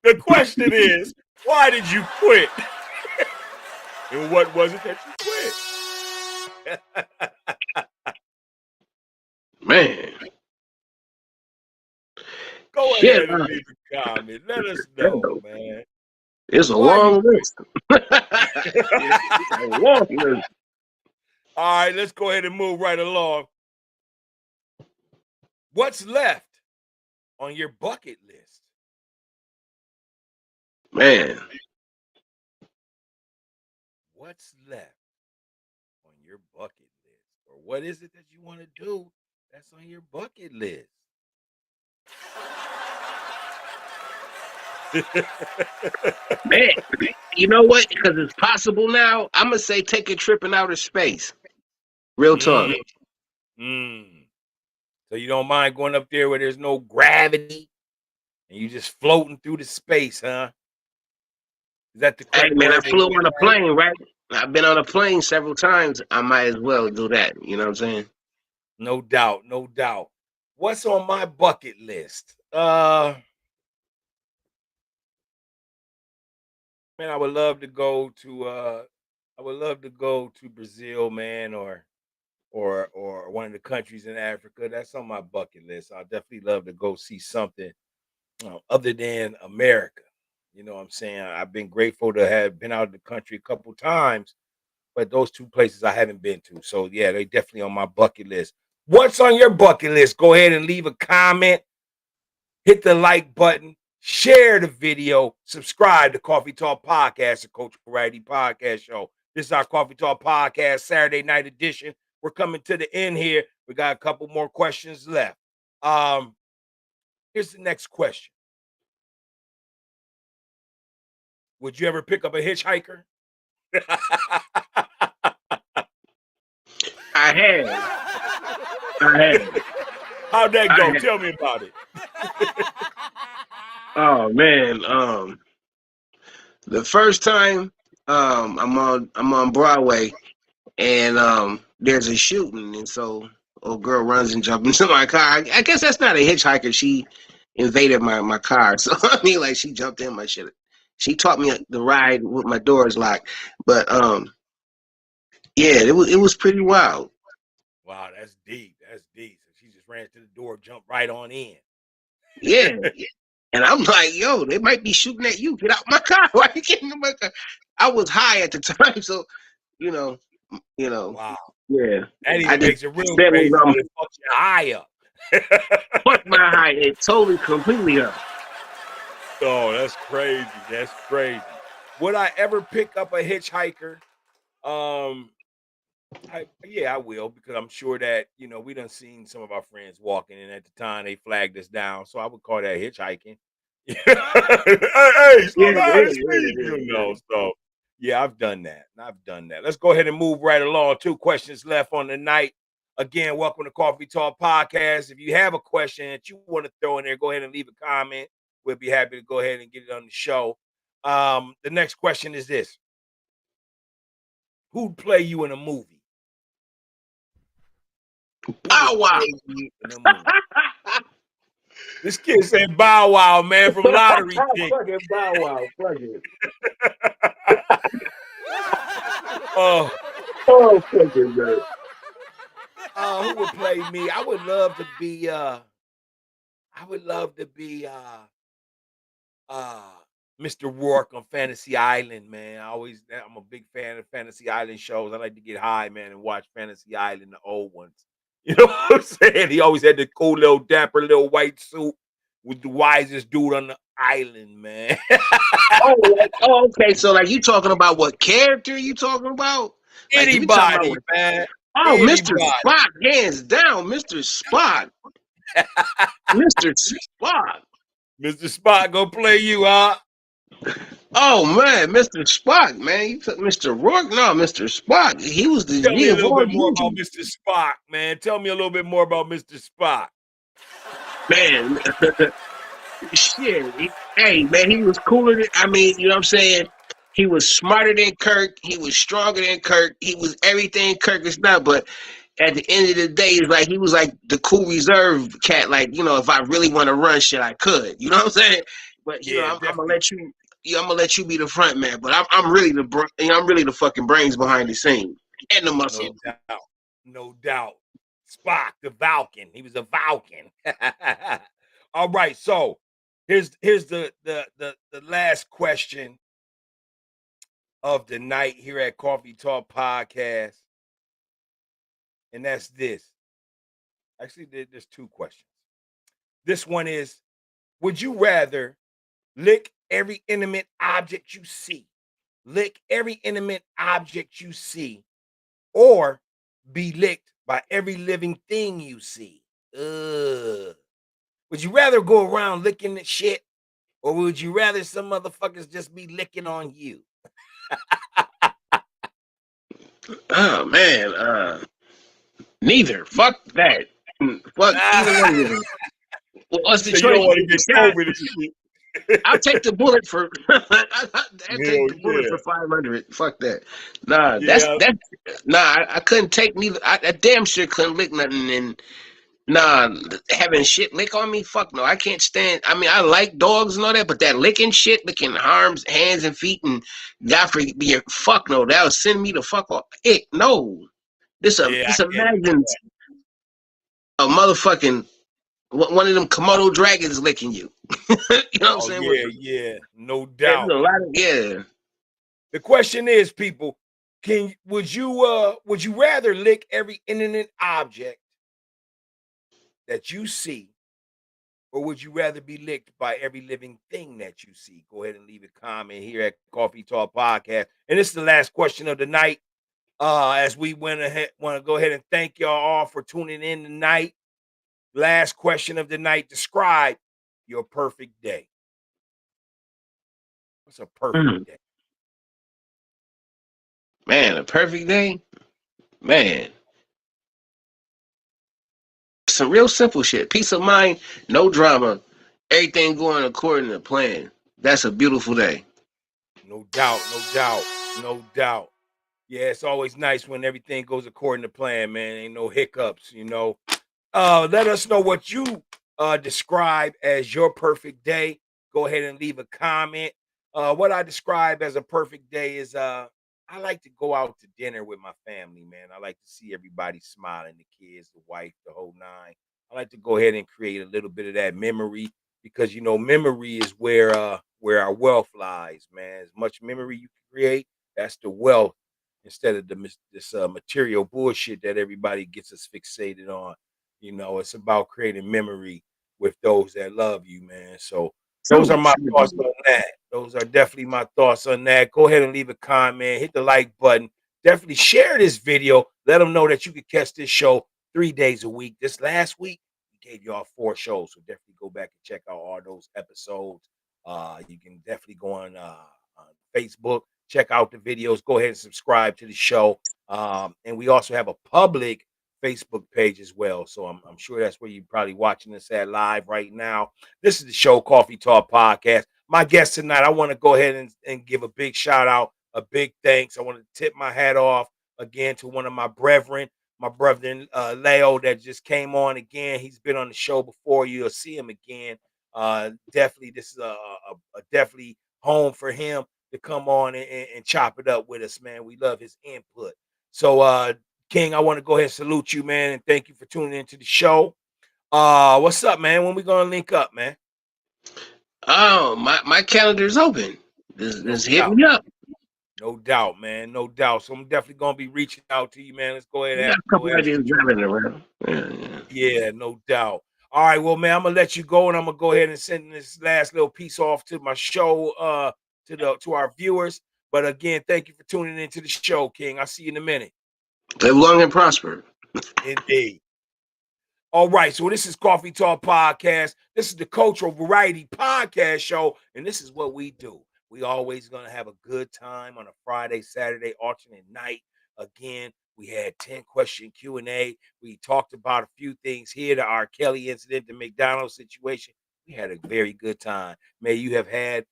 [SPEAKER 1] The question is, why did you quit? And what was it that you quit?
[SPEAKER 2] Man.
[SPEAKER 1] Go ahead and leave a comment. Let us know, man.
[SPEAKER 2] It's a long list. It's a long list.
[SPEAKER 1] All right, let's go ahead and move right along. What's left on your bucket list?
[SPEAKER 2] Man.
[SPEAKER 1] What's left on your bucket list? Or what is it that you want to do that's on your bucket list?
[SPEAKER 2] Man, you know what? Because it's possible now. I'm gonna say take a trip in outer space. Real talk.
[SPEAKER 1] So you don't mind going up there where there's no gravity and you just floating through the space, huh? Is that the correct
[SPEAKER 2] Hey man, I
[SPEAKER 1] word?
[SPEAKER 2] flew on a plane, right? I've been on a plane several times. I might as well do that. You know what I'm saying?
[SPEAKER 1] No doubt, no doubt. What's on my bucket list? Man, I would love to go to Brazil, man, or one of the countries in Africa. That's on my bucket list. I'd definitely love to go see something other than America. You know what I'm saying? I've been grateful to have been out of the country a couple times, but those two places I haven't been to. So yeah, they definitely on my bucket list. What's on your bucket list? Go ahead and leave a comment. Hit the like button. Share the video. Subscribe to Coffee Talk Podcast, the Coach Variety Podcast Show. This is our Coffee Talk Podcast Saturday night edition. We're coming to the end here. We got a couple more questions left. Here's the next question. Would you ever pick up a hitchhiker?
[SPEAKER 2] I have.
[SPEAKER 1] How'd that go? Tell me about it.
[SPEAKER 2] Oh man, the first time I'm on Broadway and there's a shooting, and so a girl runs and jumps into my car. I guess that's not a hitchhiker. She invaded my car, so I mean, like she jumped in my shit. She taught me the ride with my doors locked, but yeah, it was pretty wild.
[SPEAKER 1] Wow, that's deep. That's deep. So she just ran to the door, jumped right on in.
[SPEAKER 2] Yeah. And I'm like, yo, they might be shooting at you. Get out my car. Why are you getting in my car? I was high at the time, so you know.
[SPEAKER 1] Wow.
[SPEAKER 2] Yeah.
[SPEAKER 1] That even makes it real crazy when it fucks you high up.
[SPEAKER 2] Fuck my height. It totally, completely up.
[SPEAKER 1] Oh, that's crazy. That's crazy. Would I ever pick up a hitchhiker? Um, yeah, I will, because I'm sure that, we done seen some of our friends walking, and at the time they flagged us down. So I would call that hitchhiking. Hey, slow
[SPEAKER 2] Yeah,
[SPEAKER 1] down,
[SPEAKER 2] yeah,
[SPEAKER 1] it's
[SPEAKER 2] yeah,
[SPEAKER 1] me.
[SPEAKER 2] yeah, yeah.
[SPEAKER 1] So yeah, I've done that. I've done that. Let's go ahead and move right along. 2 questions left on the night. Again, welcome to Coffee Talk Podcast. If you have a question that you want to throw in there, go ahead and leave a comment. We'll be happy to go ahead and get it on the show. The next question is this: who'd play you in a movie? Who would
[SPEAKER 2] Bow Wow.
[SPEAKER 1] play you in a movie? This kid said Bow Wow, man, from Lottery Ticket.
[SPEAKER 2] Fucking Bow Wow. Fuck it.
[SPEAKER 1] Oh,
[SPEAKER 2] Oh, fucking man.
[SPEAKER 1] who would play me? I would love to be Mr. Rourke on Fantasy Island, man. I'm a big fan of Fantasy Island shows. I like to get high, man, and watch Fantasy Island, the old ones. You know what I'm saying? He always had the cool little dapper little white suit with the wisest dude on the island, man.
[SPEAKER 2] Okay. So, like, you talking about what character you talking about? Like, if you talking about
[SPEAKER 1] Anybody,
[SPEAKER 2] what?
[SPEAKER 1] man.
[SPEAKER 2] Oh, Mr.
[SPEAKER 1] Anybody.
[SPEAKER 2] Spock, hands down, Mr. Spock, Mr. Spock.
[SPEAKER 1] Mr. Spot, go play you, huh?
[SPEAKER 2] Oh man, Mr. Spock, man, you took Mr. Rourke. No, Mr. Spock. He was the
[SPEAKER 1] Tell
[SPEAKER 2] G
[SPEAKER 1] me a
[SPEAKER 2] of
[SPEAKER 1] little
[SPEAKER 2] all
[SPEAKER 1] bit more
[SPEAKER 2] G's.
[SPEAKER 1] about Mr. Spock, man. Tell me a little bit more about Mr. Spock.
[SPEAKER 2] Man, shit. Hey, man, he was cooler than, I mean, you know what I'm saying? He was smarter than Kirk. He was stronger than Kirk. He was everything Kirk is not. But at the end of the day, it's like he was like the cool reserve cat. Like, if I really want to run shit, I could. You know what I'm saying? But
[SPEAKER 1] Yeah,
[SPEAKER 2] I'm gonna
[SPEAKER 1] definitely.
[SPEAKER 2] let you. Yeah, I'm gonna let you be the front man. But I'm really I'm really the fucking brains behind the scene and the
[SPEAKER 1] No
[SPEAKER 2] muscle.
[SPEAKER 1] doubt. No doubt. Spock, the Vulcan. He was a Vulcan. All right. So here's the last question of the night here at Coffee Talk Podcast. And that's this. Actually, there's 2 questions. This one is: would you rather lick every inanimate object you see? Lick every inanimate object you see, or be licked by every living thing you see? Ugh. Would you rather go around licking the shit, or would you rather some motherfuckers just be licking on you?
[SPEAKER 2] Oh man, neither. Fuck that. Fuck either one of them. Well, what's the
[SPEAKER 1] So you don't
[SPEAKER 2] choice?
[SPEAKER 1] want to
[SPEAKER 2] Take the
[SPEAKER 1] get
[SPEAKER 2] shot.
[SPEAKER 1] COVID and shit.
[SPEAKER 2] I'll take the bullet for. I'll take
[SPEAKER 1] Hell
[SPEAKER 2] the bullet
[SPEAKER 1] yeah.
[SPEAKER 2] for 500. Fuck that. Nah,
[SPEAKER 1] Yeah.
[SPEAKER 2] Nah. I couldn't take neither. I damn sure couldn't lick nothing. And nah, having shit lick on me. Fuck no. I can't stand. I mean, I like dogs and all that, but that licking shit, licking arms, hands, and feet, and God forbid, fuck no. That'll send me the fuck off. Ick, no.
[SPEAKER 1] Yeah,
[SPEAKER 2] Just
[SPEAKER 1] I can't do
[SPEAKER 2] imagine
[SPEAKER 1] that.
[SPEAKER 2] a motherfucking one of them Komodo dragons licking you. You know what I'm
[SPEAKER 1] Oh
[SPEAKER 2] saying?
[SPEAKER 1] yeah, yeah. No
[SPEAKER 2] There's
[SPEAKER 1] doubt.
[SPEAKER 2] a lot of
[SPEAKER 1] The question is, people, would you rather lick every inanimate object that you see, or would you rather be licked by every living thing that you see? Go ahead and leave a comment here at Coffee Talk Podcast. And this is the last question of the night. As we want to go ahead and thank y'all all for tuning in tonight. Last question of the night: describe your perfect day. What's a perfect day?
[SPEAKER 2] Man, a perfect day, man. Some real simple shit. Peace of mind, no drama, everything going according to plan. That's a beautiful day.
[SPEAKER 1] No doubt, no doubt, no doubt. Yeah, it's always nice when everything goes according to plan, man. Ain't no hiccups. Let us know what you describe as your perfect day. Go ahead and leave a comment. What I describe as a perfect day is I like to go out to dinner with my family, man. I like to see everybody smiling, the kids, the wife, the whole nine. I like to go ahead and create a little bit of that memory, because memory is where our wealth lies, man. As much memory you can create, that's the wealth, instead of this material bullshit that everybody gets us fixated on. You know, it's about creating memory with those that love you, man. So those are
[SPEAKER 2] True,
[SPEAKER 1] my
[SPEAKER 2] true.
[SPEAKER 1] thoughts on that. Those are definitely my thoughts on that. Go ahead and leave a comment, hit the like button. Definitely share this video. Let them know that you can catch this show 3 days a week. This last week, we gave y'all 4 shows. So definitely go back and check out all those episodes. You can definitely go on Facebook, check out the videos. Go ahead and subscribe to the show. And we also have a public Facebook page as well. So I'm sure that's where you're probably watching this at live right now. This is the show, Coffee Talk Podcast. My guest tonight, I want to go ahead and give a big shout out, a big thanks. I want to tip my hat off again to one of my brethren, my brother Leo, that just came on again. He's been on the show before. You'll see him again. Definitely, this is a definitely home for him to come on and chop it up with us, man. We love his input. So, King, I want to go ahead and salute you, man, and thank you for tuning into the show. What's up, man? When we gonna link up, man?
[SPEAKER 2] Oh, my calendar's open.
[SPEAKER 1] No
[SPEAKER 2] Just hit
[SPEAKER 1] doubt.
[SPEAKER 2] me up.
[SPEAKER 1] No doubt, man. No doubt. So I'm definitely gonna be reaching out to you, man. Let's go ahead
[SPEAKER 2] We
[SPEAKER 1] and
[SPEAKER 2] got a
[SPEAKER 1] go
[SPEAKER 2] couple
[SPEAKER 1] ahead and
[SPEAKER 2] ideas
[SPEAKER 1] put you.
[SPEAKER 2] driving around. Yeah.
[SPEAKER 1] Yeah, no doubt. All right, well, man, I'm gonna let you go, and I'm gonna go ahead and send this last little piece off to my show, to our viewers. But again, thank you for tuning into the show, King. I'll see you in a minute.
[SPEAKER 2] Live long and prosper.
[SPEAKER 1] Indeed. All right, so this is Coffee Talk Podcast. This is the Cultural Variety Podcast Show, and this is what we do. We always gonna have a good time on a Friday, Saturday, alternate night. Again, we had 10-question Q&A. We talked about a few things here, the R.Kelly incident, the McDonald's situation. We had a very good time. May you have had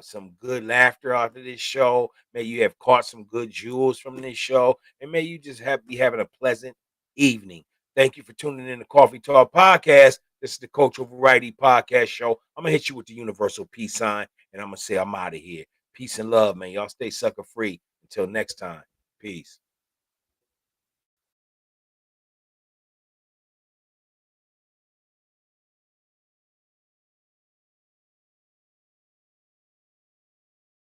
[SPEAKER 1] some good laughter out of this show. May you have caught some good jewels from this show, and may you just be having a pleasant evening. Thank you for tuning in to Coffee Talk Podcast. This is the Cultural Variety Podcast Show. I'm going to hit you with the universal peace sign, and I'm going to say I'm out of here. Peace and love, man. Y'all stay sucker free. Until next time. Peace.